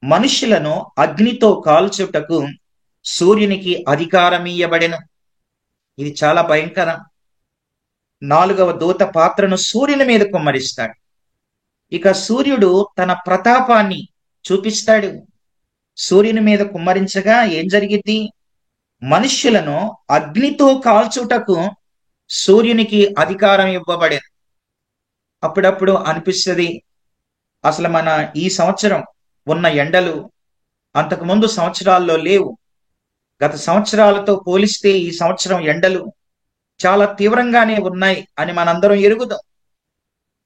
మనుషులను అగ్నితో కాల్చుటకు సూర్యునికి అధికారమియ్యబడెను. ఇది చాలా భయంకరం. 4వ పాత్రను సూర్యుని మీద కుమ్మరిస్తాడు. ఇక సూర్యుడు తన ప్రతాపాన్ని చూపిస్తాడు. సూర్యుని మీద కుమ్మరించగా ఏం జరిగిద్ది? మనుష్యులను అగ్నితో కాల్చుటకు సూర్యునికి అధికారం ఇవ్వబడేది. అప్పుడప్పుడు అనిపిస్తుంది, అసలు మన ఈ సంవత్సరం ఉన్న ఎండలు అంతకుముందు సంవత్సరాల్లో లేవు. గత సంవత్సరాలతో పోలిస్తే ఈ సంవత్సరం ఎండలు చాలా తీవ్రంగానే ఉన్నాయి అని మనందరం ఎరుగుదాం.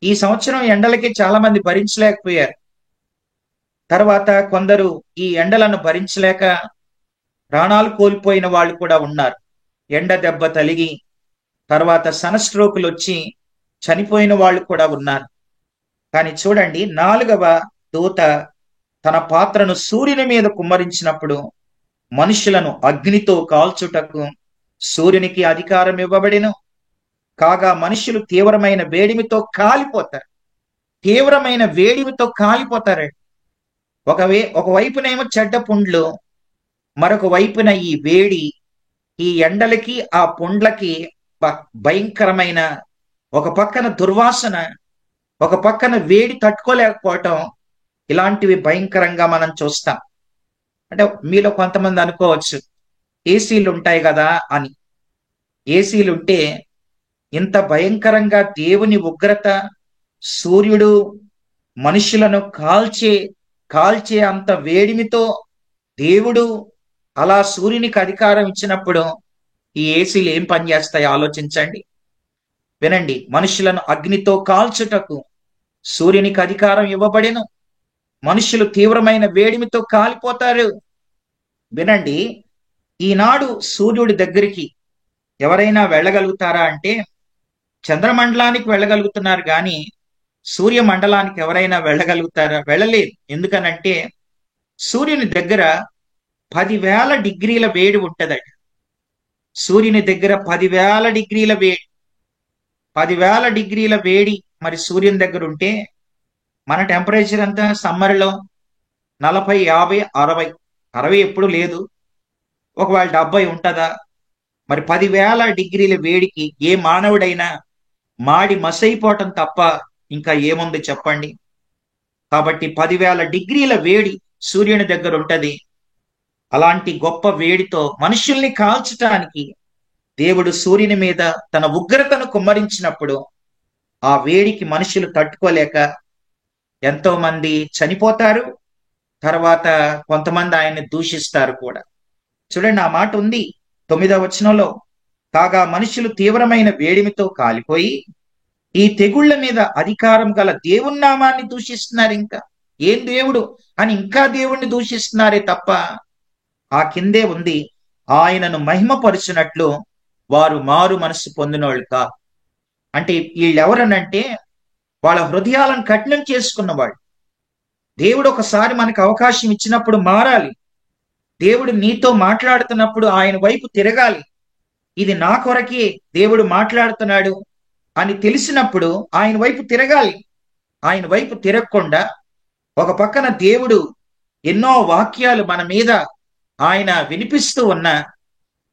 ఈ సంవత్సరం ఎండలకి చాలా మంది భరించలేకపోయారు. తర్వాత కొందరు ఈ ఎండలను భరించలేక ప్రాణాలు కోల్పోయిన వాళ్ళు కూడా ఉన్నారు. ఎండ దెబ్బ తలిగి తర్వాత సన్ స్ట్రోకులు వచ్చి చనిపోయిన వాళ్ళు కూడా ఉన్నారు. కానీ చూడండి, 4వ దూత తన పాత్రను సూర్యుని మీద కుమ్మరించినప్పుడు మనుషులను అగ్నితో కాల్చుటకు సూర్యునికి అధికారం ఇవ్వబడిను. కాగా మనుషులు తీవ్రమైన వేడిమితో కాలిపోతారు. తీవ్రమైన వేడిమితో కాలిపోతారు. ఒకవైపునేమో చెడ్డ పుండ్లు, మరొక వైపున ఈ వేడి, ఈ ఎండలకి ఆ పుండ్లకి భయంకరమైన, ఒక పక్కన దుర్వాసన, ఒక పక్కన వేడి తట్టుకోలేకపోవటం, ఇలాంటివి భయంకరంగా మనం చూస్తాం. అంటే మీలో కొంతమంది అనుకోవచ్చు, ఏసీలు ఉంటాయి కదా అని. ఏసీలు ఉంటే ఇంత భయంకరంగా దేవుని ఉగ్రత, సూర్యుడు మనుషులను కాల్చే కాల్చే అంత వేడిమితో దేవుడు అలా సూర్యునికి అధికారం ఇచ్చినప్పుడు ఈ ఏసీలు ఏం పనిచేస్తాయి ఆలోచించండి. వినండి, మనుషులను అగ్నితో కాల్చుటకు సూర్యునికి అధికారం ఇవ్వబడెను. మనుషులు తీవ్రమైన వేడిమితో కాలిపోతారు. వినండి, ఈనాడు సూర్యుడి దగ్గరికి ఎవరైనా వెళ్ళగలుగుతారా అంటే చంద్రమండలానికి వెళ్ళగలుగుతున్నారు, కానీ సూర్యమండలానికి ఎవరైనా వెళ్ళగలుగుతారా? వెళ్ళలేదు. ఎందుకనంటే సూర్యుని దగ్గర 10,000 డిగ్రీల వేడి ఉంటదట. సూర్యుని దగ్గర 10,000 డిగ్రీల వేడి, 10,000 డిగ్రీల వేడి మరి సూర్యుని దగ్గర ఉంటే మన టెంపరేచర్ అంతా సమ్మర్లో 40, 50, 60. 60 ఎప్పుడు లేదు, ఒకవేళ 70 ఉంటుందా? మరి 10,000 డిగ్రీల వేడికి ఏ మానవుడైనా మాడి మసైపోవటం తప్ప ఇంకా ఏముంది చెప్పండి. కాబట్టి 10,000 డిగ్రీల వేడి సూర్యుని దగ్గర ఉంటది. అలాంటి గొప్ప వేడితో మనుషుల్ని కాల్చటానికి దేవుడు సూర్యుని మీద తన ఉగ్రతను కుమ్మరించినప్పుడు ఆ వేడికి మనుషులు తట్టుకోలేక ఎంతో మంది చనిపోతారు. తర్వాత కొంతమంది ఆయన్ని దూషిస్తారు కూడా. చూడండి, ఆ మాట ఉంది 9వ వచనంలో, కాగా మనుషులు తీవ్రమైన వేడిమితో కాలిపోయి ఈ తెగుళ్ల మీద అధికారం గల దేవుని నామాన్ని దూషిస్తున్నారు. ఇంకా ఏం దేవుడు అని ఇంకా దేవుణ్ణి దూషిస్తున్నారే తప్ప ఆ కిందే ఉంది, ఆయనను మహిమపరుచినట్లు వారు మారు మనస్సు పొందినోళ్ళు కా. అంటే వీళ్ళెవరనంటే వాళ్ళ హృదయాలను కఠినం చేసుకున్నవాళ్ళు. దేవుడు ఒకసారి మనకు అవకాశం ఇచ్చినప్పుడు మారాలి. దేవుడు నీతో మాట్లాడుతున్నప్పుడు ఆయన వైపు తిరగాలి. ఇది నా కొరకే దేవుడు మాట్లాడుతున్నాడు అని తెలిసినప్పుడు ఆయన వైపు తిరగాలి. ఆయన వైపు తిరగకుండా ఒక పక్కన దేవుడు ఎన్నో వాక్యాలు మన మీద ఆయన వినిపిస్తూ ఉన్నా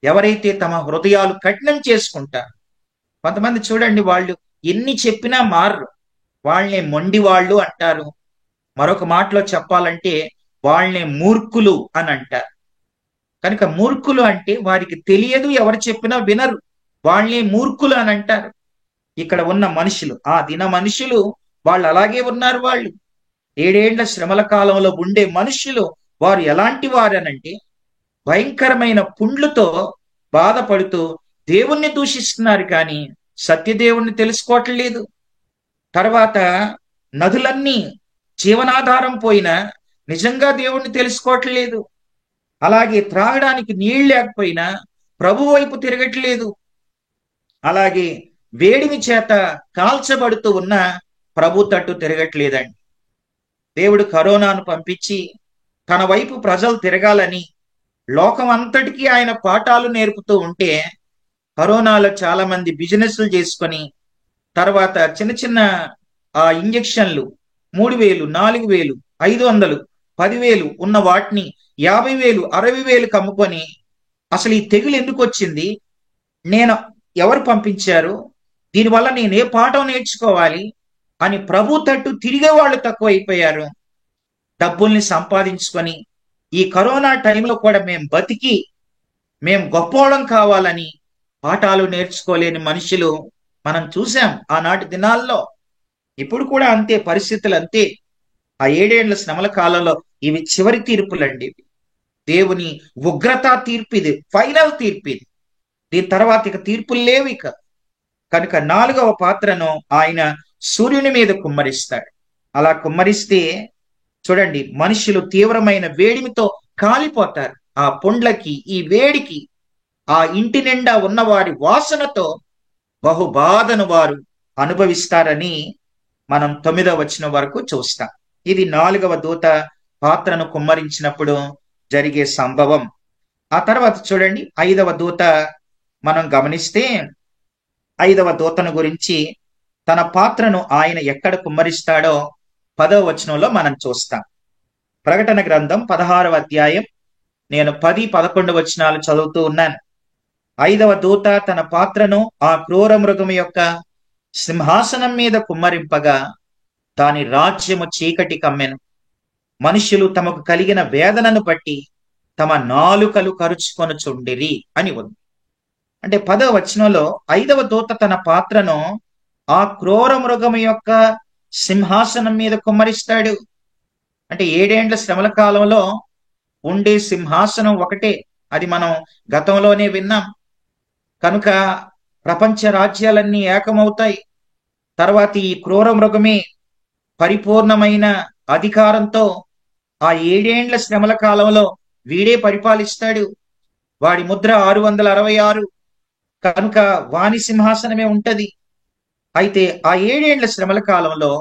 ఎవరైతే తమ హృదయాలు కఠినం చేసుకుంటారు, కొంతమంది చూడండి, వాళ్ళు ఎన్ని చెప్పినా మారరు. వాళ్ళనే మొండి వాళ్ళు అంటారు. మరొక మాటలో చెప్పాలంటే వాళ్ళనే మూర్ఖులు అని అంటారు. కనుక మూర్ఖులు అంటే వారికి తెలియదు, ఎవరు చెప్పినా వినరు, వాళ్ళనే మూర్ఖులు అని అంటారు. ఇక్కడ ఉన్న మనుషులు, ఆ దిన మనుషులు వాళ్ళు అలాగే ఉన్నారు. వాళ్ళు 7 ఏళ్ల శ్రమల కాలంలో ఉండే మనుషులు వారు ఎలాంటి వారనంటే భయంకరమైన పుండ్లతో బాధపడుతూ దేవుణ్ణి దూషిస్తున్నారు, కానీ సత్యదేవుణ్ణి తెలుసుకోవట్లేదు. తర్వాత నదులన్నీ జీవనాధారం పోయినా నిజంగా దేవుణ్ణి తెలుసుకోవట్లేదు. అలాగే త్రాగడానికి నీళ్ళు లేకపోయినా ప్రభు వైపు తిరగట్లేదు. అలాగే వేడిమి చేత కాల్చబడుతూ ఉన్న ప్రభు తట్టు తిరగట్లేదండి. దేవుడు కరోనాను పంపించి తన వైపు ప్రజలు తిరగాలని లోకం అంతటికీ ఆయన పాఠాలు నేర్పుతూ ఉంటే కరోనాలో చాలా మంది బిజినెస్లు చేసుకొని తర్వాత చిన్న చిన్న ఇంజెక్షన్లు 3,000, 4,000, 500, 10,000 ఉన్న వాటిని 50,000, 60,000 కమ్ముకొని అసలు ఈ తెగులు ఎందుకు వచ్చింది, నేను ఎవరు పంపించారు, దీనివల్ల నేను ఏ పాఠం నేర్చుకోవాలి అని ప్రభు తట్టు తిరిగే వాళ్ళు తక్కువైపోయారు. డబ్బుల్ని సంపాదించుకొని ఈ కరోనా టైంలో కూడా మేము గొప్పోళ్ళం కావాలని పాఠాలు నేర్చుకోలేని మనుషులు మనం చూసాం ఆనాటి దినాల్లో. ఇప్పుడు కూడా అంతే, పరిస్థితులు అంతే. ఆ 7 ఏళ్ల శ్రమల కాలంలో ఇవి చివరి తీర్పులండి. దేవుని ఉగ్రత తీర్పు ఇది, ఫైనల్ తీర్పు ఇది. దీని తర్వాత ఇక తీర్పులు లేవు ఇక. కనుక 4వ పాత్రను ఆయన సూర్యుని మీద కుమ్మరిస్తాడు. అలా కుమ్మరిస్తే చూడండి, మనుషులు తీవ్రమైన వేడిమితో కాలిపోతారు. ఆ పొండ్లకి, ఈ వేడికి, ఆ ఇంటి నిండా ఉన్నవారి వాసనతో బహుబాధను వారు అనుభవిస్తారని మనం 9వ వచనం వరకు చూస్తాం. ఇది 4వ దూత పాత్రను కుమ్మరించినప్పుడు జరిగే సంభవం. ఆ తర్వాత చూడండి, 5వ దూత మనం గమనిస్తే 5వ దూతను గురించి తన పాత్రను ఆయన ఎక్కడ కుమ్మరిస్తాడో 10వ వచనంలో మనం చూస్తాం. ప్రకటన గ్రంథం 16వ అధ్యాయం నేను 10, 11 వచనాలు చదువుతూ ఉన్నాను. 5వ దూత తన పాత్రను ఆ క్రూర మృగము యొక్క సింహాసనం మీద కుమ్మరింపగా దాని రాజ్యము చీకటి కమ్మెను. మనుష్యులు తమకు కలిగిన వేదనను బట్టి తమ నాలుకలు కరుచుకొనుచుండిరి అని ఉంది. అంటే 10వ వచనంలో 5వ దూత తన పాత్రను ఆ క్రూర మృగము యొక్క సింహాసనం మీద కుమ్మరిస్తాడు. అంటే 7 ఏండ్ల శ్రమల కాలంలో ఉండే సింహాసనం ఒకటే, అది మనం గతంలోనే విన్నాం. కనుక ప్రపంచ రాజ్యాలన్నీ ఏకమవుతాయి. తర్వాత ఈ క్రూర మృగమే పరిపూర్ణమైన అధికారంతో ఆ 7 ఏండ్ల శ్రమల కాలంలో వీడే పరిపాలిస్తాడు. వాడి ముద్ర 666, కనుక వాని సింహాసనమే ఉంటది. అయితే ఆ 7 ఏండ్ల శ్రమల కాలంలో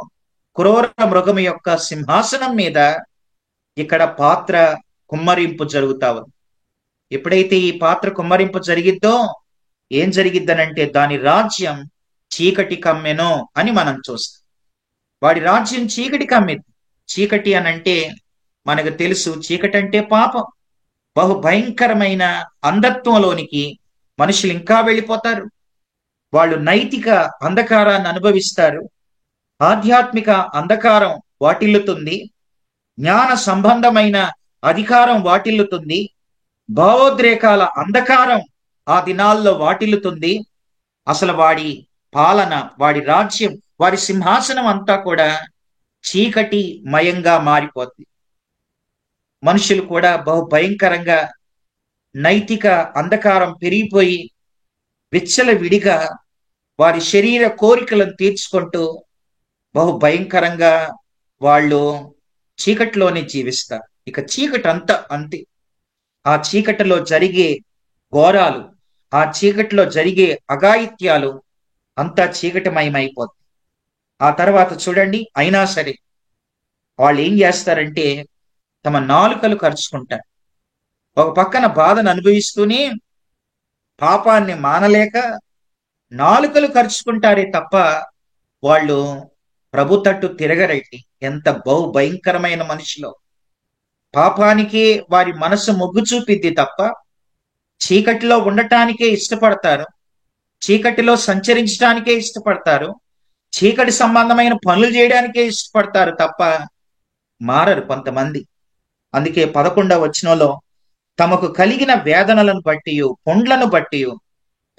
క్రూర మృగము యొక్క సింహాసనం మీద ఇక్కడ పాత్ర కుమ్మరింపు జరుగుతా ఉంది. ఎప్పుడైతే ఈ పాత్ర కుమ్మరింపు జరిగిద్దో ఏం జరిగిద్దనంటే దాని రాజ్యం చీకటి కమ్మెనో అని మనం చూస్తాం. వాడి రాజ్యం చీకటి కమ్మింది. చీకటి అనంటే మనకు తెలుసు, చీకటి అంటే పాపం. బహు భయంకరమైన అంధత్వంలోనికి మనుషులు ఇంకా వెళ్ళిపోతారు. వాళ్ళు నైతిక అంధకారాన్ని అనుభవిస్తారు. ఆధ్యాత్మిక అంధకారం వాటిల్లుతుంది. జ్ఞాన సంబంధమైన అధికారం వాటిల్లుతుంది. భావోద్రేకాల అంధకారం ఆ దినాల్లో వాటిల్లుతుంది. అసలు వాడి పాలన, వాడి రాజ్యం, వాడి సింహాసనం అంతా కూడా చీకటి మయంగా మారిపోతుంది. మనుషులు కూడా బహు భయంకరంగా నైతిక అంధకారం పెరిగిపోయి విచ్చలవిడిగా వారి శరీర కోరికలను తీర్చుకుంటూ బహు భయంకరంగా వాళ్ళు చీకటిలోనే జీవిస్తారు. ఇక చీకటి అంతా అంతే. ఆ చీకటిలో జరిగే ఘోరాలు, ఆ చీకటిలో జరిగే అఘాయిత్యాలు అంతా చీకటిమయమైపోతుంది. ఆ తర్వాత చూడండి, అయినా సరే వాళ్ళు ఏం చేస్తారంటే తమ నాలుకలు కరుచుకుంటారు. ఒక పక్కన బాధను అనుభవిస్తూనే పాపాన్ని మానలేక నాలుకలు కరుచుకుంటారే తప్ప వాళ్ళు ప్రభు తట్టు తిరగరండి. ఎంత బహు భయంకరమైన మనిషిలో. పాపానికే వారి మనసు మొగ్గు చూపిద్ది తప్ప చీకటిలో ఉండటానికే ఇష్టపడతారు. చీకటిలో సంచరించడానికే ఇష్టపడతారు. చీకటి సంబంధమైన పనులు చేయడానికే ఇష్టపడతారు తప్ప మారరు కొంతమంది. అందుకే 11వ వచనంలో తమకు కలిగిన వేదనలను బట్టి, పొండ్లను బట్టి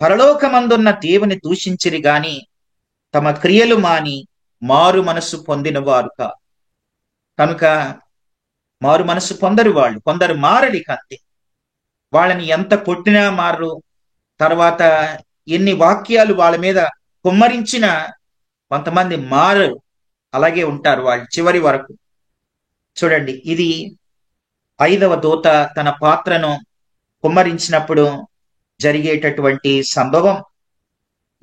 పరలోకమందున్న దేవుని దూషించిరి గాని తమ క్రియలు మాని మారు మనస్సు పొందిన వారు కాదు. కనుక మారు మనస్సు పొందరు వాళ్ళు. కొందరు మారలి కంతే. వాళ్ళని ఎంత కొట్టినా మారరు. తర్వాత ఎన్ని వాక్యాలు వాళ్ళ మీద కుమ్మరించినా కొంతమంది మారరు. అలాగే ఉంటారు వాళ్ళు చివరి వరకు. చూడండి, ఇది 5వ దూత తన పాత్రను కుమ్మరించినప్పుడు జరిగేటటువంటి సంభవం.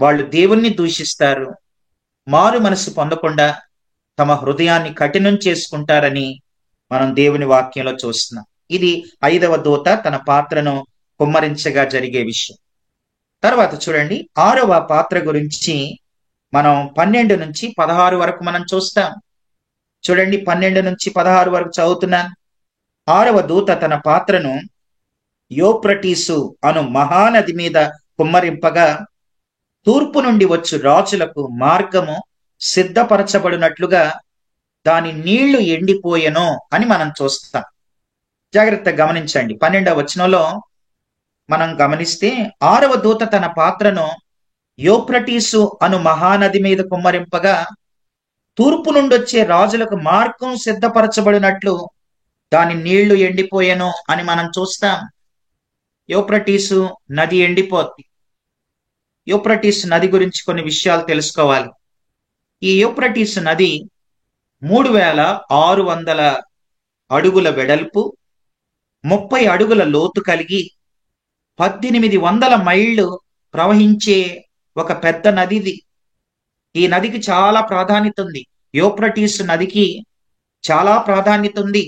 వాళ్ళు దేవుణ్ణి దూషిస్తారు. మారు మనసు పొందకుండా తమ హృదయాన్ని కఠినం చేసుకుంటారని మనం దేవుని వాక్యంలో చూస్తున్నాం. ఇది 5వ దూత తన పాత్రను కుమ్మరించగా జరిగే విషయం. తర్వాత చూడండి, 6వ పాత్ర గురించి మనం 12 నుంచి 16 వరకు మనం చూస్తాం. చూడండి, 12 నుంచి 16 వరకు చదువుతున్నాను. 6వ దూత తన పాత్రను యోప్రటీసు అను మహానది మీద కుమ్మరింపగా తూర్పు నుండి వచ్చు రాజులకు మార్గము సిద్ధపరచబడినట్లుగా దాని నీళ్లు ఎండిపోయెను అని మనం చూస్తాం. జాగ్రత్తగా గమనించండి. 12వ వచనంలో మనం గమనిస్తే, 6వ దూత తన పాత్రను యూఫ్రటీసు అను మహానది మీద కుమ్మరింపగా, తూర్పు నుండొచ్చే రాజులకు మార్గం సిద్ధపరచబడినట్లు దాని నీళ్లు ఎండిపోయెను అని మనం చూస్తాం. యూఫ్రటీసు నది ఎండిపోద్ది. యూఫ్రటీస్ నది గురించి కొన్ని విషయాలు తెలుసుకోవాలి. ఈ యూఫ్రటీస్ నది 3600 అడుగుల వెడల్పు, 30 అడుగుల లోతు కలిగి 1800 మైళ్ళు ప్రవహించే ఒక పెద్ద నదిది. ఈ నదికి చాలా ప్రాధాన్యత ఉంది. యూఫ్రటీస్ నదికి చాలా ప్రాధాన్యత ఉంది.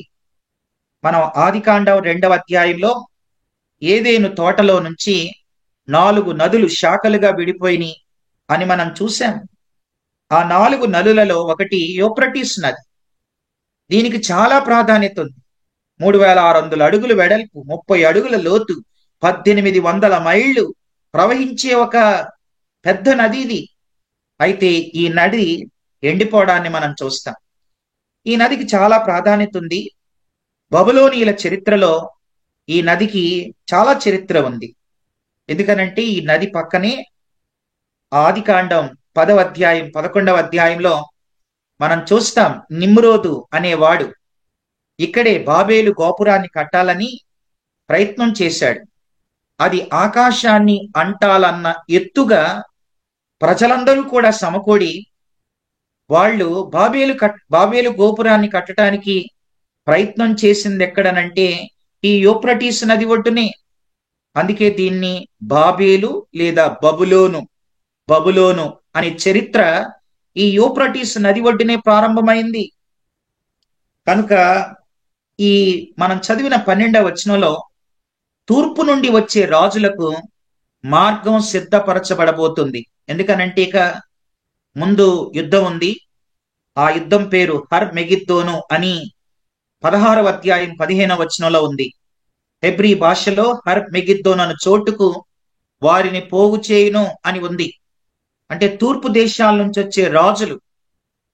మనం ఆదికాండం 2వ అధ్యాయంలో ఏదెను తోటలో నుంచి 4 నదులు శాఖలుగా విడిపోయినాయి అని మనం చూసాం. ఆ 4 నదులలో ఒకటి యూఫ్రటీస్ నది. దీనికి చాలా ప్రాధాన్యత ఉంది. 3600 అడుగులు వెడల్పు, 30 అడుగుల లోతు, 1800 మైళ్ళు ప్రవహించే ఒక పెద్ద నది ఇది. అయితే ఈ నది ఎండిపోవడాన్ని మనం చూస్తాం. ఈ నదికి చాలా ప్రాధాన్యత ఉంది. బబులోనీయుల చరిత్రలో ఈ నదికి చాలా చరిత్ర ఉంది. ఎందుకనంటే ఈ నది పక్కనే ఆదికాండం 10వ అధ్యాయం 11వ అధ్యాయంలో మనం చూస్తాం, నిమ్రోదు అనేవాడు ఇక్కడే బాబేలు గోపురాన్ని కట్టాలని ప్రయత్నం చేశాడు. అది ఆకాశాన్ని అంటాలన్న ఎత్తుగా ప్రజలందరూ కూడా సమకూడి వాళ్ళు బాబేలు గోపురాన్ని కట్టడానికి ప్రయత్నం చేసింది ఎక్కడనంటే ఈ యూఫ్రటీస్ నది ఒడ్డునే. అందుకే దీన్ని బాబేలు లేదా బబులోను అనే చరిత్ర ఈ యూఫ్రటీస్ నది ఒడ్డునే ప్రారంభమైంది. కనుక ఈ మనం చదివిన 12వ వచనంలో తూర్పు నుండి వచ్చే రాజులకు మార్గం సిద్ధపరచబడబోతుంది. ఎందుకనంటే ఇక ముందు యుద్ధం ఉంది. ఆ యుద్ధం పేరు హర్ మెగిద్దోను అని 16వ అధ్యాయం 15వ వచనంలో ఉంది. హెబ్రీ భాషలో హర్ మెగిద్దోను అను చోటుకు వారిని పోగు చేయును అని ఉంది. అంటే తూర్పు దేశాల నుంచి వచ్చే రాజులు.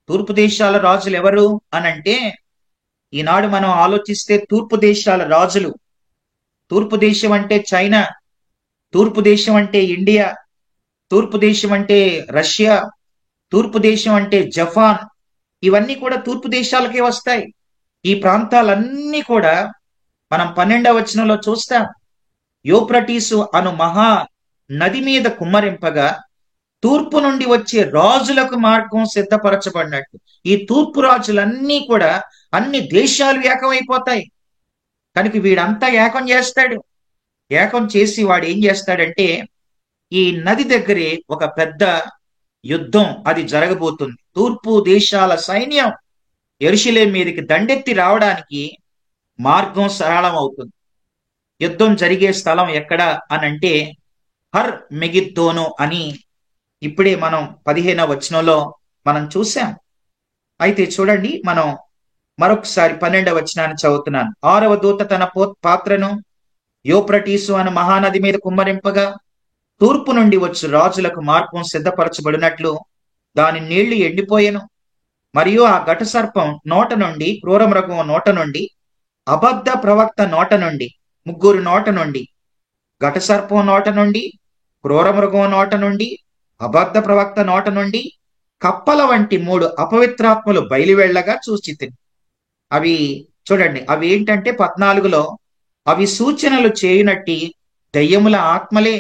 తూర్పు దేశాల రాజులు ఎవరు అనంటే, ఈనాడు మనం ఆలోచిస్తే తూర్పు దేశాల రాజులు, తూర్పు దేశం అంటే చైనా, తూర్పు దేశం అంటే ఇండియా, తూర్పు దేశం అంటే రష్యా, తూర్పు దేశం అంటే జపాన్, ఇవన్నీ కూడా తూర్పు దేశాలకే వస్తాయి. ఈ ప్రాంతాలన్నీ కూడా మనం 12వ వచనంలో చూస్తాం. యూఫ్రటీసు అను మహా నది మీద కుమ్మరింపగా తూర్పు నుండి వచ్చే రాజులకు మార్గం సిద్ధపరచబడినట్టు ఈ తూర్పు రాజులన్నీ కూడా అన్ని దేశాలు ఏకమైపోతాయి. కనుక వీడంతా ఏకం చేస్తాడు. ఏకం చేసి వాడు ఏం చేస్తాడంటే, ఈ నది దగ్గరే ఒక పెద్ద యుద్ధం అది జరగబోతుంది. తూర్పు దేశాల సైన్యం యెరూషలేము మీదకి దండెత్తి రావడానికి మార్గం సరళం అవుతుంది. యుద్ధం జరిగే స్థలం ఎక్కడ అనంటే హర్ మెగిద్దోను అని ఇప్పుడే మనం 15వ వచనంలో మనం చూసాం. అయితే చూడండి, మనం మరొకసారి 12వ వచనాన్ని చదువుతున్నాను. 6వ దూత తన పాత్రను యూఫ్రటీసు అను మహానది మీద కుమ్మరింపగా తూర్పు నుండి వచ్చు రాజులకు మార్గం సిద్ధపరచబడినట్లు దాని నీళ్లు ఎండిపోయెను. మరియు ఆ ఘట సర్పం నోట నుండి, క్రూర మృగం నోట నుండి, అబద్ధ ప్రవక్త నోట నుండి, ముగ్గురు నోట నుండి, ఘట సర్పం నోట నుండి, క్రూర మృగం నోట నుండి, అబద్ధ ప్రవక్త నోట నుండి కప్పల వంటి 3 అపవిత్రాత్మలు బయలువెళ్ళగా చూచితిని. అవి చూడండి, అవి ఏంటంటే 14లో అవి సూచనలు చేయునట్టి దయ్యముల ఆత్మలే.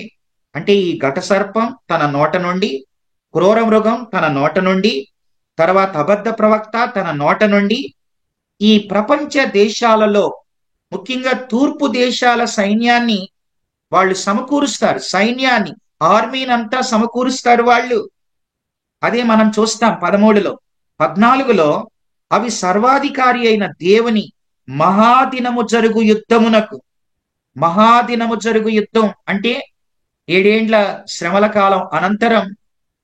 అంటే ఈ ఘట సర్పం తన నోట నుండి, క్రూర మృగం తన నోట నుండి, తర్వాత అబద్ధ ప్రవక్త తన నోట నుండి ఈ ప్రపంచ దేశాలలో ముఖ్యంగా తూర్పు దేశాల సైన్యాన్ని వాళ్ళు సమకూరుస్తారు. సైన్యాన్ని, ఆర్మీనంతా సమకూరుస్తారు వాళ్ళు. అదే మనం చూస్తాం 13లో. 14లో అవి సర్వాధికారి అయిన దేవుని మహాదినము జరుగు యుద్ధం అంటే 7 ఏండ్ల శ్రమల కాలం అనంతరం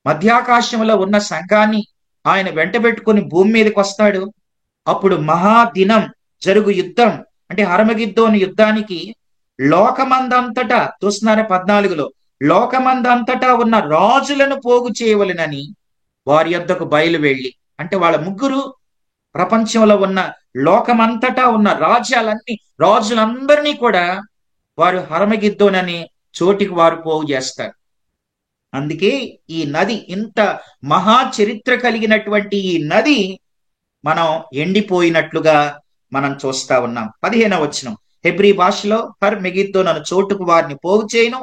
మధ్యాకాశంలో ఉన్న సంఘాన్ని ఆయన వెంటబెట్టుకుని భూమి మీదకి వస్తాడు. అప్పుడు మహాదినం జరుగు యుద్ధం అంటే హర్మగిద్దోను యుద్ధానికి లోకమందంతటా చూస్తున్నారే 14లో, లోకమందంతటా ఉన్న రాజులను పోగు చేయవలెనని వారి యొద్దకు బయలు వెళ్ళి, అంటే వాళ్ళ ముగ్గురు ప్రపంచంలో ఉన్న లోకమంతటా ఉన్న రాజులందరినీ కూడా వారు హర్మగిద్దోనని చోటికి వారు పోగు చేస్తారు. అందుకే ఈ నది, ఇంత మహా చరిత్ర కలిగినటువంటి ఈ నది మనం ఎండిపోయినట్లుగా మనం చూస్తా ఉన్నాం. 15వ వచనం, హెబ్రీ భాషలో హర్ మెగిద్దో నన్ను చోటుకు వారిని పోగు చేయను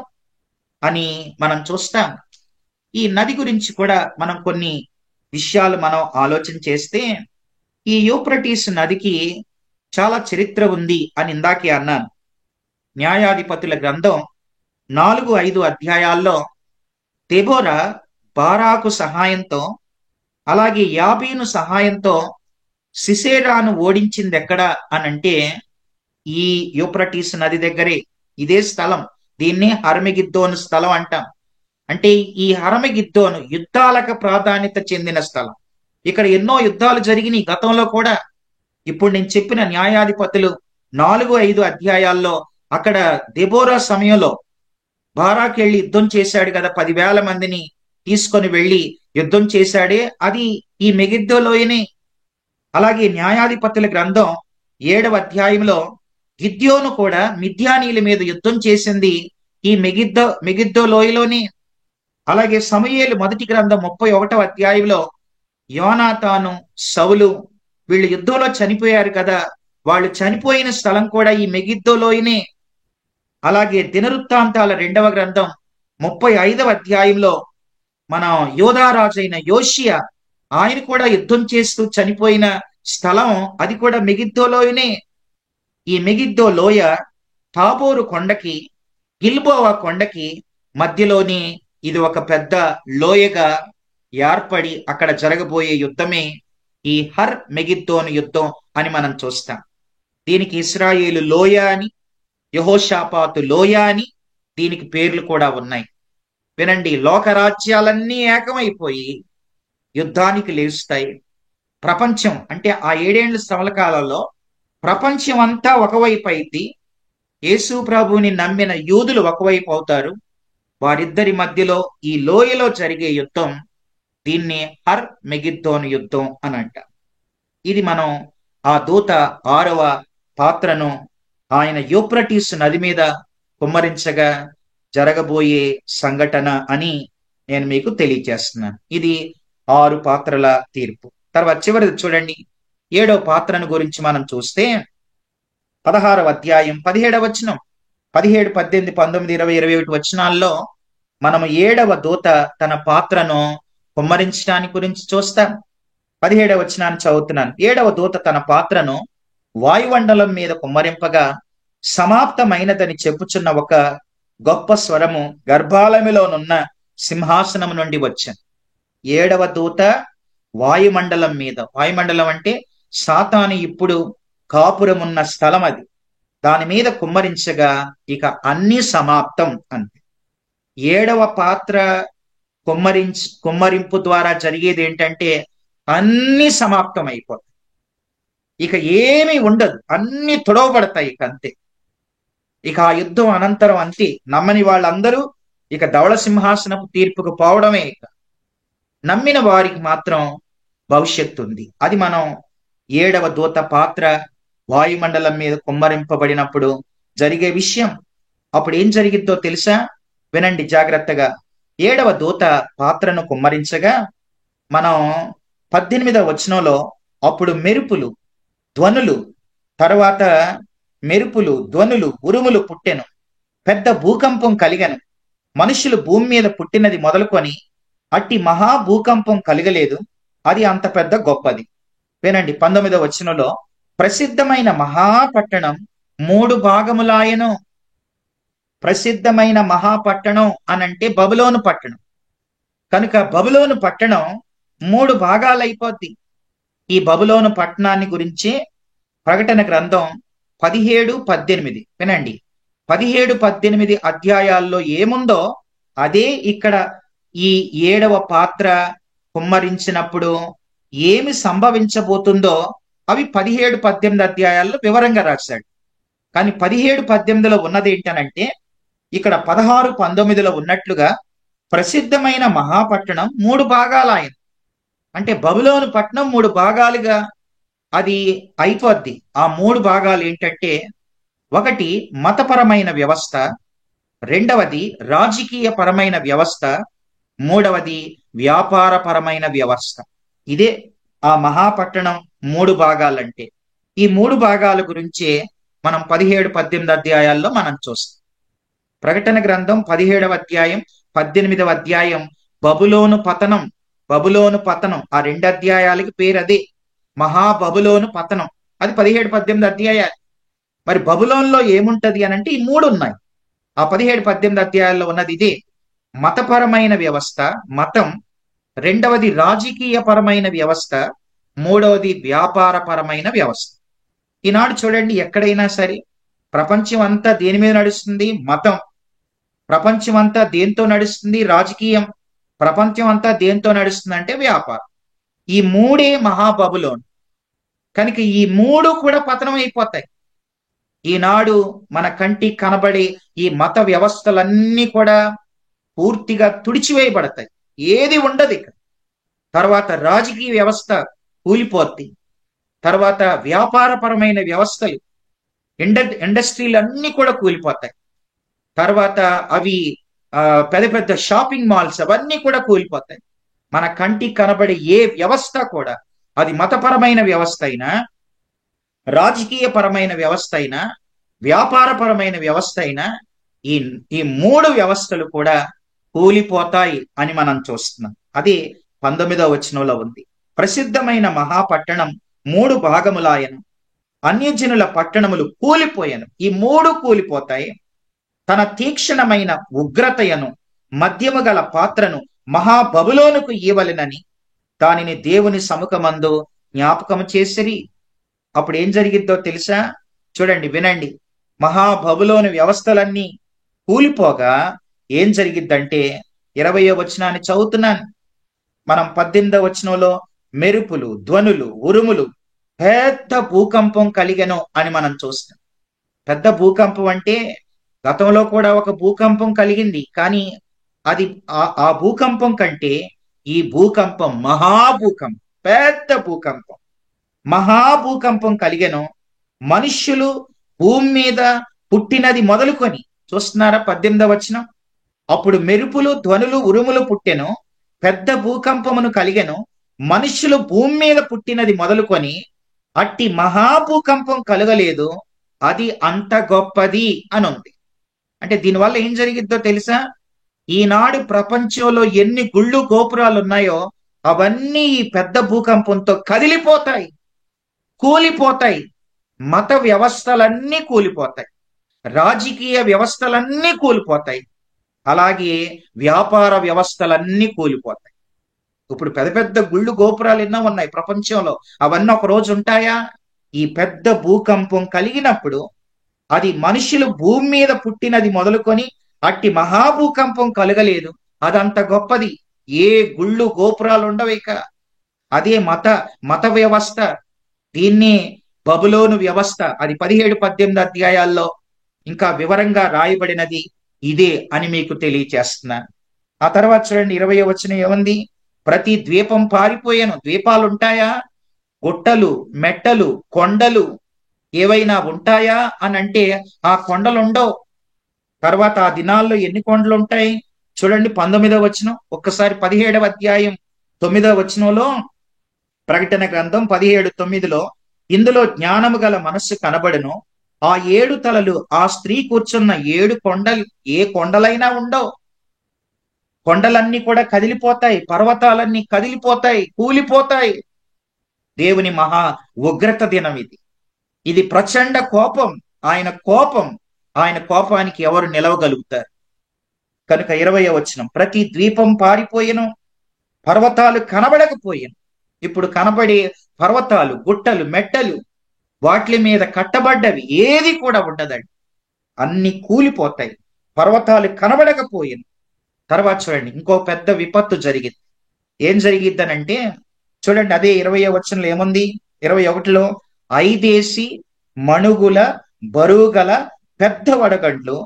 అని మనం చూస్తాం. ఈ నది గురించి కూడా మనం కొన్ని విషయాలు మనం ఆలోచన చేస్తే, ఈ యూఫ్రటీస్ నదికి చాలా చరిత్ర ఉంది అని ఇందాకే అన్నాను. న్యాయాధిపతుల గ్రంథం 4-5 అధ్యాయాల్లో దెబోరా బారాకు సహాయంతో, అలాగే యాబీను సహాయంతో సిసేరాను ఓడించింది ఎక్కడ అనంటే ఈ యూఫ్రటీస్ నది దగ్గరే. ఇదే స్థలం. దీన్ని హర్మగిద్దోను స్థలం అంటాం. అంటే ఈ హర్మగిద్దోను యుద్ధాలకు ప్రాధాన్యత చెందిన స్థలం. ఇక్కడ ఎన్నో యుద్ధాలు జరిగినాయి గతంలో కూడా. ఇప్పుడు నేను చెప్పిన న్యాయాధిపతులు 4-5 అధ్యాయాల్లో అక్కడ దెబోరా సమయంలో బారాకు వెళ్ళి యుద్ధం చేశాడు కదా, 10,000 మందిని తీసుకొని వెళ్ళి యుద్ధం చేశాడే, అది ఈ మెగిద్దో లోయనే. అలాగే న్యాయాధిపతుల గ్రంథం 7వ అధ్యాయంలో గిద్యోను కూడా మిద్యానీల మీద యుద్ధం చేసింది ఈ మెగిద్దో లోయలోనే. అలాగే సమూయేలు మొదటి గ్రంథం 31వ అధ్యాయంలో యోనాతాను, సౌలు వీళ్ళు యుద్ధంలో చనిపోయారు కదా, వాళ్ళు చనిపోయిన స్థలం కూడా ఈ మెగిద్దో లోయనే. అలాగే దినవృత్తాంతాల 2వ గ్రంథం 35వ అధ్యాయంలో మన యోధారాజైన యోషియా, ఆయన కూడా యుద్ధం చేస్తూ చనిపోయిన స్థలం అది కూడా మెగిద్దో లోయనే. ఈ మెగిద్దో లోయ తాబోరు కొండకి, గిల్బోవా కొండకి మధ్యలోని ఇది ఒక పెద్ద లోయగా ఏర్పడి అక్కడ జరగబోయే యుద్ధమే ఈ హర్ మెగిద్దోను యుద్ధం అని మనం చూస్తాం. దీనికి ఇశ్రాయేలు లోయ అని, యెహోషాపాతు లోయ అని దీనికి పేర్లు కూడా ఉన్నాయి. వినండి, లోకరాజ్యాలన్నీ ఏకమైపోయి యుద్ధానికి లేస్తాయి. ప్రపంచం అంటే ఆ 7 ఏళ్ల శ్రమల కాలంలో ప్రపంచం అంతా ఒకవైపు అయింది. యేసు ప్రభువుని నమ్మిన యూదులు ఒకవైపు అవుతారు. వారిద్దరి మధ్యలో ఈ లోయలో జరిగే యుద్ధం, దీన్ని హర్ మెగిద్దోను యుద్ధం అని అంట. ఇది మనం ఆ దూత 6వ పాత్రను ఆయన యూఫ్రటీస్ నది మీద కుమ్మరించగా జరగబోయే సంఘటన అని నేను మీకు తెలియజేస్తున్నాను. ఇది 6 పాత్రల తీర్పు. తర్వాత చివరిది చూడండి, 7వ పాత్రను గురించి మనం చూస్తే 16వ అధ్యాయం 17వ వచనం, 17, 18, 19, 20, 21 వచనాల్లో మనము 7వ దూత తన పాత్రను కుమ్మరించడానికి గురించి చూస్తాం. 17వ వచనాన్ని చదువుతున్నాను. 7వ దూత తన పాత్రను వాయుమండలం మీద కుమ్మరింపగా సమాప్తమైనదని చెప్పుచున్న ఒక గొప్ప స్వరము గర్భాలయములోనున్న సింహాసనం నుండి వచ్చాను. 7వ దూత వాయుమండలం మీద, వాయుమండలం అంటే సాతాను ఇప్పుడు కాపురమున్న స్థలం, అది దాని మీద కుమ్మరించగా ఇక అన్ని సమాప్తం అంతే. 7వ పాత్ర కుమ్మరింపు ద్వారా జరిగేది ఏంటంటే అన్ని సమాప్తం అయిపోతాయి. ఇక ఏమీ ఉండదు, అన్ని తొడవబడతాయి ఇక అంతే. ఇక ఆ యుద్ధం అనంతరం అంతే. నమ్మని వాళ్ళందరూ ఇక ధవళ సింహాసనపు తీర్పుకు పోవడమే. ఇక నమ్మిన వారికి మాత్రం భవిష్యత్తు ఉంది. అది మనం 7వ దూత పాత్ర వాయుమండలం మీద కుమ్మరింపబడినప్పుడు జరిగే విషయం. అప్పుడు ఏం జరిగిద్దో తెలుసా? వినండి జాగ్రత్తగా. 7వ దూత పాత్రను కుమ్మరించగా మనం 18వ వచనంలో అప్పుడు మెరుపులు, ధ్వనులు, తర్వాత మెరుపులు, ధ్వనులు, ఉరుములు పుట్టెను, పెద్ద భూకంపం కలిగెను, మనుషులు భూమి మీద పుట్టినది మొదలుకొని అట్టి మహా భూకంపం కలగలేదు, అది అంత పెద్ద గొప్పది. వినండి 19వ వచనంలో, ప్రసిద్ధమైన మహాపట్టణం 3 భాగములాయను. ప్రసిద్ధమైన మహాపట్టణం అనంటే బబులోను పట్టణం. కనుక బబులోను పట్టణం 3 భాగాలైపోద్ది. ఈ బబులోను పట్టణాన్ని గురించి ప్రకటన గ్రంథం 17, 18 వినండి. 17, 18 అధ్యాయాల్లో ఏముందో అదే ఇక్కడ ఈ 7వ పాత్ర కుమ్మరించినప్పుడు ఏమి సంభవించబోతుందో అవి 17, 18 అధ్యాయాల్లో వివరంగా రాశాడు. కానీ 17, 18లో ఉన్నది ఏంటనంటే ఇక్కడ 16, 19లో ఉన్నట్లుగా ప్రసిద్ధమైన మహాపట్టణం 3 భాగాలైంది. అంటే బబులోను పట్టణం 3 భాగాలుగా అది అయిపోద్ది. ఆ మూడు భాగాలు ఏంటంటే, ఒకటి మతపరమైన వ్యవస్థ, రెండవది రాజకీయ పరమైన వ్యవస్థ, మూడవది వ్యాపారపరమైన వ్యవస్థ. ఇదే ఆ మహాపట్టణం మూడు భాగాలంటే. ఈ మూడు భాగాల గురించే మనం 17, 18 అధ్యాయాల్లో మనం చూస్తాం. ప్రకటన గ్రంథం 17వ అధ్యాయం, 18వ అధ్యాయం బబులోను పతనం. బబులోను పతనం ఆ రెండు అధ్యాయాలకి పేరు అదే, మహాబబులోను పతనం. అది 17, 18 అధ్యాయాలు. మరి బబులోన్లో ఏముంటది అని అంటే ఈ మూడు ఉన్నాయి. ఆ 17, 18 అధ్యాయాల్లో ఉన్నది ఇదే, మతపరమైన వ్యవస్థ, మతం, రెండవది రాజకీయ పరమైన వ్యవస్థ, మూడవది వ్యాపారపరమైన వ్యవస్థ. ఈనాడు చూడండి, ఎక్కడైనా సరే ప్రపంచం అంతా దేని మీద నడుస్తుంది? మతం. ప్రపంచం అంతా దేంతో నడుస్తుంది? రాజకీయం. ప్రపంచం అంతా దేంతో నడుస్తుంది అంటే వ్యాపారం. ఈ మూడే మహాబబులోన్. కనుక ఈ మూడు కూడా పతనం అయిపోతాయి. ఈనాడు మన కంటికి కనబడే ఈ మత వ్యవస్థలన్నీ కూడా పూర్తిగా తుడిచివేయబడతాయి. ఏది ఉండదు ఇక. తర్వాత రాజకీయ వ్యవస్థ కూలిపోద్ది. తర్వాత వ్యాపారపరమైన వ్యవస్థలు, ఇండస్ట్రీలు అన్ని కూడా కూలిపోతాయి. తర్వాత అవి పెద్ద పెద్ద షాపింగ్ మాల్స్ అవన్నీ కూడా కూలిపోతాయి. మన కంటికి కనబడే ఏ వ్యవస్థ కూడా, అది మతపరమైన వ్యవస్థ అయినా, రాజకీయ పరమైన వ్యవస్థ అయినా, వ్యాపారపరమైన వ్యవస్థ అయినా, ఈ ఈ మూడు వ్యవస్థలు కూడా కూలిపోతాయి అని మనం చూస్తున్నాం. అది 19వ వచనంలో ఉంది. ప్రసిద్ధమైన మహాపట్టణం మూడు భాగములాయను, అన్యజనుల పట్టణములు కూలిపోయాను. ఈ మూడు కూలిపోతాయి. తన తీక్షణమైన ఉగ్రతయను మధ్యము గల పాత్రను మహాబబులోనుకు ఇవ్వలెనని దానిని దేవుని సముఖమందు జ్ఞాపకం చేసిరి. అప్పుడు ఏం జరిగిద్దో తెలుసా? చూడండి, వినండి. మహాబబులోని వ్యవస్థలన్నీ కూలిపోగా ఏం జరిగిద్దంటే, 20వ వచనాన్ని చదువుతున్నాను. మనం 18వ వచనంలో మెరుపులు, ధ్వనులు, ఉరుములు, పెద్ద భూకంపం కలిగెను అని మనం చూస్తాం. పెద్ద భూకంపం అంటే గతంలో కూడా ఒక భూకంపం కలిగింది, కానీ అది ఆ భూకంపం కంటే ఈ భూకంపం మహాభూకంపం, పెద్ద భూకంపం. మహాభూకంపం కలిగెను. మనుష్యులు భూమి మీద పుట్టినది మొదలుకొని, చూస్తున్నారా 18వ వచనం, అప్పుడు మెరుపులు, ధ్వనులు, ఉరుములు పుట్టెను, పెద్ద భూకంపమును కలిగెను, మనుష్యులు భూమి మీద పుట్టినది మొదలుకొని అట్టి మహాభూకంపం కలగలేదు, అది అంత గొప్పది అని ఉంది. అంటే దీనివల్ల ఏం జరిగిద్దో తెలుసా? ఈనాడు ప్రపంచంలో ఎన్ని గుళ్ళు గోపురాలు ఉన్నాయో అవన్నీ ఈ పెద్ద భూకంపంతో కదిలిపోతాయి, కూలిపోతాయి. మత వ్యవస్థలన్నీ కూలిపోతాయి, రాజకీయ వ్యవస్థలన్నీ కూలిపోతాయి, అలాగే వ్యాపార వ్యవస్థలన్నీ కూలిపోతాయి. ఇప్పుడు పెద్ద పెద్ద గుళ్ళు గోపురాలు ఎన్నో ఉన్నాయి ప్రపంచంలో, అవన్నీ ఒక రోజు ఉంటాయా? ఈ పెద్ద భూకంపం కలిగినప్పుడు, అది మనుషులు భూమి మీద పుట్టినది మొదలుకొని అట్టి మహాభూకంపం కలగలేదు, అదంత గొప్పది. ఏ గుళ్ళు గోపురాలు ఉండవు ఇక. అదే మత వ్యవస్థ. దీన్ని బబులోను వ్యవస్థ. అది 17, 18 అధ్యాయాల్లో ఇంకా వివరంగా రాయబడినది ఇదే అని మీకు తెలియచేస్తున్నాను. ఆ తర్వాత చూడండి, 20వ వచనం ఏముంది? ప్రతి ద్వీపం పారిపోయాను. ద్వీపాలు ఉంటాయా? గుట్టలు, మెట్టలు, కొండలు ఏవైనా ఉంటాయా అని అంటే ఆ కొండలు ఉండవు. తర్వాత ఆ దినాల్లో ఎన్ని కొండలు ఉంటాయి? చూడండి 19వ వచనం. ఒక్కసారి 17వ అధ్యాయం 9వ వచనంలో, ప్రకటన గ్రంథం 17:9లో, ఇందులో జ్ఞానము గల మనస్సు కనబడును. ఆ 7 తలలు ఆ స్త్రీ కూర్చున్న 7 కొండలు ఏ కొండలైనా ఉండవు. కొండలన్నీ కూడా కదిలిపోతాయి, పర్వతాలన్నీ కదిలిపోతాయి, కూలిపోతాయి. దేవుని మహా ఉగ్రత దినం ఇది. ఇది ప్రచండ కోపం. ఆయన కోపం. ఆయన కోపానికి ఎవరు నిలవగలుగుతారు? కనుక 20వ వచనం, ప్రతి ద్వీపం పారిపోయెను, పర్వతాలు కనబడకపోయాను. ఇప్పుడు కనబడే పర్వతాలు, గుట్టలు, మెట్టలు, వాటి మీద కట్టబడ్డవి ఏది కూడా ఉండదండి. అన్ని కూలిపోతాయి, పర్వతాలు కనబడకపోయాను. తర్వాత చూడండి, ఇంకో పెద్ద విపత్తు జరిగింది. ఏం జరిగిద్దనంటే, చూడండి అదే 20వ వచనంలో ఏముంది? 21లో, 5 మణుగుల బరువుగల పెద్ద వడగండ్లు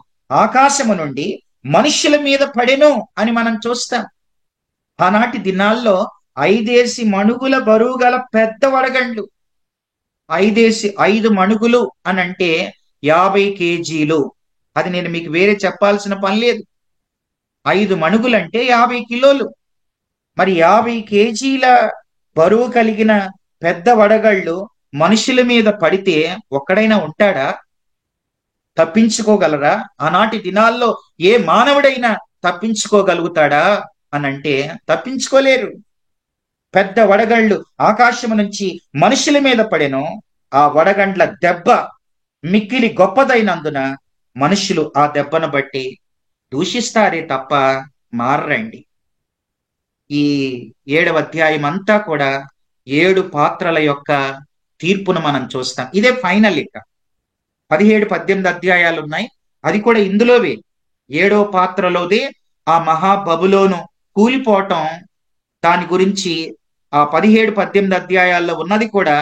ఆకాశము నుండి మనుష్యుల మీద పడెను అని మనం చూస్తాం. ఆనాటి దినాల్లో 5 మణుగుల బరువు గల పెద్ద వడగండ్లు. 5 మణుగులు అని అంటే 50 కేజీలు. అది నేను మీకు వేరే చెప్పాల్సిన పని లేదు. 5 మణుగులు అంటే 50 కిలోలు. మరి 50 కేజీల బరువు కలిగిన పెద్ద వడగళ్ళు మనుషుల మీద పడితే ఒక్కడైనా ఉంటాడా? తప్పించుకోగలరా? ఆనాటి దినాల్లో ఏ మానవుడైనా తప్పించుకోగలుగుతాడా అని అంటే తప్పించుకోలేరు. పెద్ద వడగళ్ళు ఆకాశము నుంచి మనుషుల మీద పడెను. ఆ వడగండ్ల దెబ్బ మిక్కిలి గొప్పదైనందున మనుషులు ఆ దెబ్బను బట్టి దూషిస్తారే తప్ప మారరండి. ఈ 7వ అధ్యాయం అంతా కూడా 7 పాత్రల యొక్క తీర్పును మనం చూస్తాం. ఇదే ఫైనల్. ఇక 17, 18 అధ్యాయాలు ఉన్నాయి. అది కూడా ఇందులోవే. 7వ పాత్రలోదే ఆ మహాబబులోను కూలిపోవటం, దాని గురించి ఆ 17, 18 అధ్యాయాల్లో ఉన్నది కూడా,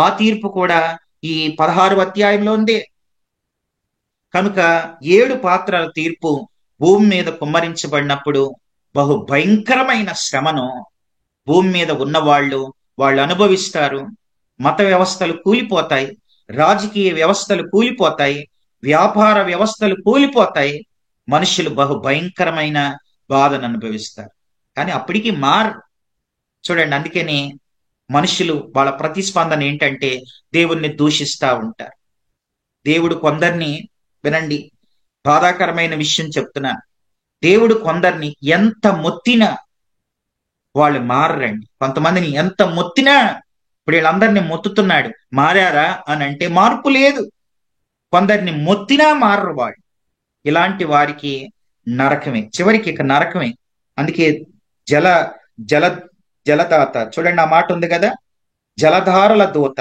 ఆ తీర్పు కూడా ఈ 16వ అధ్యాయంలో ఉంది. కనుక 7 పాత్రల తీర్పు భూమి మీద కుమ్మరించబడినప్పుడు బహు భయంకరమైన శ్రమను భూమి మీద ఉన్న వాళ్ళు అనుభవిస్తారు. మత వ్యవస్థలు కూలిపోతాయి, రాజకీయ వ్యవస్థలు కూలిపోతాయి, వ్యాపార వ్యవస్థలు కూలిపోతాయి. మనుషులు బహు భయంకరమైన బాధను అనుభవిస్తారు. కానీ అప్పటికి చూడండి, అందుకని మనుషులు వాళ్ళ ప్రతిస్పందన ఏంటంటే దేవుణ్ణి దూషిస్తా ఉంటారు. దేవుడు కొందరిని, వినండి, బాధాకరమైన విషయం చెప్తున్నాను, దేవుడు కొందరిని ఎంత మొత్తినా వాళ్ళు మారరండి. కొంతమందిని ఎంత మొత్తినా, ఇప్పుడు వీళ్ళందరినీ మొత్తుతున్నాడు, మారారా అని అంటే మార్పు లేదు. కొందరిని మొత్తినా మారరు వాళ్ళు. ఇలాంటి వారికి నరకమే, చివరికి ఇక నరకమే. అందుకే జల జల జలదాత, చూడండి ఆ మాట ఉంది కదా, జలధారల దూత,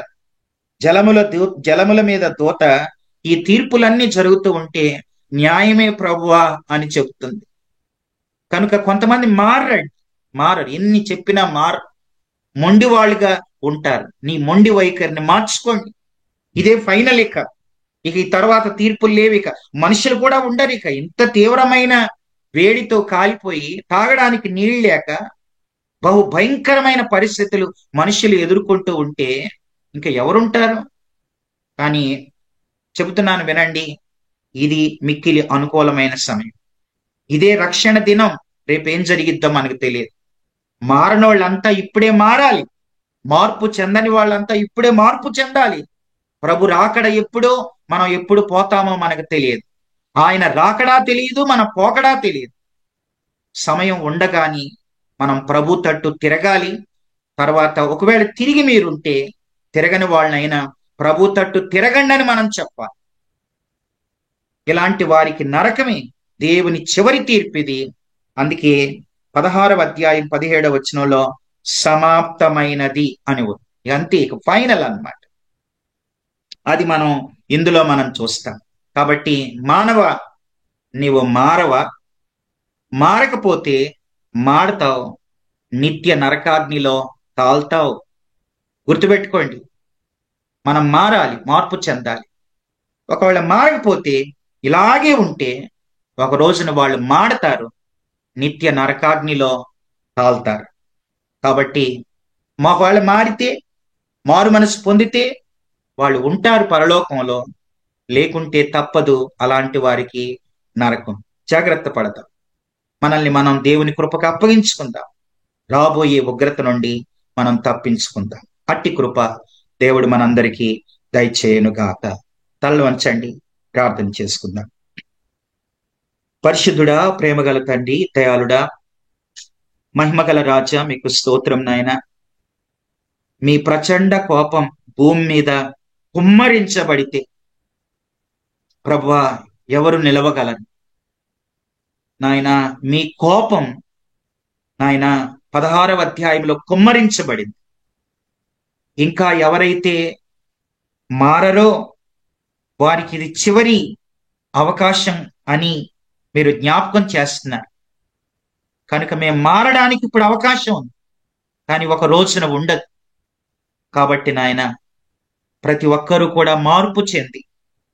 జలముల మీద దూత ఈ తీర్పులన్నీ జరుగుతూ ఉంటే న్యాయమే ప్రభువా అని చెప్తుంది. కనుక కొంతమంది మారరు, ఎన్ని చెప్పినా మొండి వాళ్ళుగా ఉంటారు. నీ మొండి వైఖరిని మార్చుకోండి. ఇదే ఫైనల్. ఇక ఈ తర్వాత తీర్పులు లేవు. ఇక మనుషులు కూడా ఉండరు. ఇక ఇంత తీవ్రమైన వేడితో కాలిపోయి తాగడానికి నీళ్ళు లేక బహు భయంకరమైన పరిస్థితులు మనుషులు ఎదుర్కొంటూ ఉంటే ఇంకా ఎవరుంటారు? కానీ చెబుతున్నాను, వినండి, ఇది మిక్కిలి అనుకూలమైన సమయం. ఇదే రక్షణ దినం. రేపేం జరిగిద్దో మనకు తెలియదు. మారని వాళ్ళంతా ఇప్పుడే మారాలి. మార్పు చెందని వాళ్ళంతా ఇప్పుడే మార్పు చెందాలి. ప్రభు రాకడ ఎప్పుడో, మనం ఎప్పుడు పోతామో మనకు తెలియదు. ఆయన రాకడా తెలియదు, మన పోకడా తెలియదు. సమయం ఉండగాని మనం ప్రభు తట్టు తిరగాలి. తర్వాత ఒకవేళ తిరిగి మీరుంటే, తిరగని వాళ్ళనైనా ప్రభు తట్టు తిరగండి అని మనం చెప్పాలి. ఇలాంటి వారికి నరకమే దేవుని చివరి తీర్పిది. అందుకే 16వ అధ్యాయం 17వ వచనంలో సమాప్తమైనది అని ఉంది. అంతే, ఇక ఫైనల్ అన్నమాట. అది ఇందులో మనం చూస్తాం. కాబట్టి మానవ, నీవు మారకపోతే మారతావు, నిత్య నరకాగ్నిలో కాల్తావు. గుర్తుపెట్టుకోండి, మనం మారాలి, మార్పు చెందాలి. ఒకవేళ మారకపోతే, ఇలాగే ఉంటే ఒక రోజున వాళ్ళు మాడతారు, నిత్య నరకాగ్నిలో కాల్తారు. కాబట్టి ఒకవేళ మారితే, మారు మనసు పొందితే వాళ్ళు ఉంటారు పరలోకంలో, లేకుంటే తప్పదు అలాంటి వారికి నరకం. జాగ్రత్త పడతాం. మనల్ని మనం దేవుని కృపకు అప్పగించుకుందాం. రాబోయే ఉగ్రత నుండి మనం తప్పించుకుందాం. అట్టి కృప దేవుడు మనందరికీ దయచేయునుగాక. తలలు వంచండి, ప్రార్థన చేసుకుందాం. పరిశుద్ధుడా, ప్రేమగల తండ్రి, దయాళుడా, మహిమగల రాజా, మీకు స్తోత్రం నాయన. మీ ప్రచండ కోపం భూమి మీద కుమ్మరించబడితే ప్రభువా ఎవరు నిలవగలరు? నాయన, మీ కోపం నాయన 16వ అధ్యాయంలో కుమ్మరించబడింది. ఇంకా ఎవరైతే మారరో వారికి ఇది చివరి అవకాశం అని మీరు జ్ఞాపకం చేస్తున్నారు. కనుక మేము మారడానికి ఇప్పుడు అవకాశం ఉంది, కానీ ఒక రోజున ఉండదు. కాబట్టి నాయన, ప్రతి ఒక్కరూ కూడా మార్పు చెంది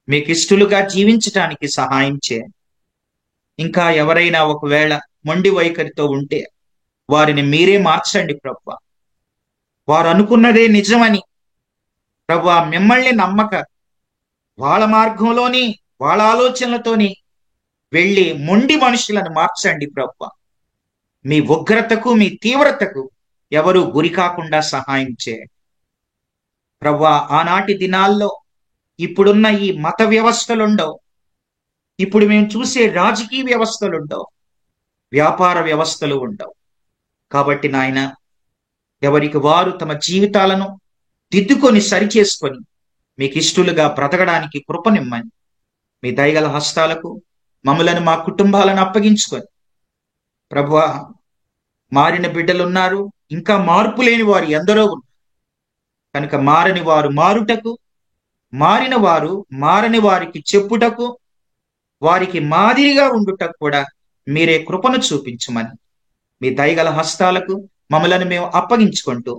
మీకు ఇష్టలుగా జీవించటానికి సహాయం చేయండి. ఇంకా ఎవరైనా ఒకవేళ మొండి వైఖరితో ఉంటే వారిని మీరే మార్చండి ప్రభువా. వారు అనుకున్నదే నిజమని ప్రభువా, మిమ్మల్ని నమ్మక వాళ్ళ మార్గంలోని వాళ్ళ ఆలోచనలతోని వెళ్ళి మొండి మనుషులను మార్చండి ప్రభువా. మీ ఉగ్రతకు మీ తీవ్రతకు ఎవరు గురి కాకుండా సహాయం చేయండి ప్రభువా. ఆనాటి దినాల్లో ఇప్పుడున్న ఈ మత వ్యవస్థలుండవు, ఇప్పుడు మేము చూసే రాజకీయ వ్యవస్థలుండవు, వ్యాపార వ్యవస్థలు ఉండవు. కాబట్టి నాయన, ఎవరికి వారు తమ జీవితాలను దిద్దుకొని సరిచేసుకొని మీకు ఇష్టలుగా బ్రతకడానికి కృపనిమ్మని మీ దయగల హస్తాలకు మమ్మలను మా కుటుంబాలను అప్పగించుకొని ప్రభువా, మారిన బిడ్డలున్నారు, ఇంకా మార్పు లేని వారు ఎందరో ఉన్నారు. కనుక మారని వారు మారుటకు, మారిన వారు మారని వారికి చెప్పుటకు, వారికి మాదిరిగా ఉండుటకు కూడా మీరే కృపను చూపించమని మీ దయగల హస్తాలకు మమ్మలను మేము అప్పగించుకుంటూ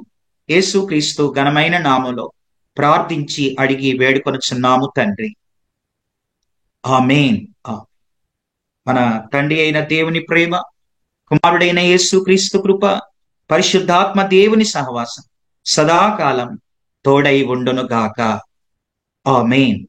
యేసుక్రీస్తు ఘనమైన నామములో ప్రార్థించి అడిగి వేడుకొనుచున్నాము తండ్రి. ఆమేన్. మన తండ్రి అయిన దేవుని ప్రేమ, కుమారుడైన యేసుక్రీస్తు కృప, పరిశుద్ధాత్మ దేవుని సహవాసం సదాకాలం తోడై ఉండును గాక. ఆమేన్.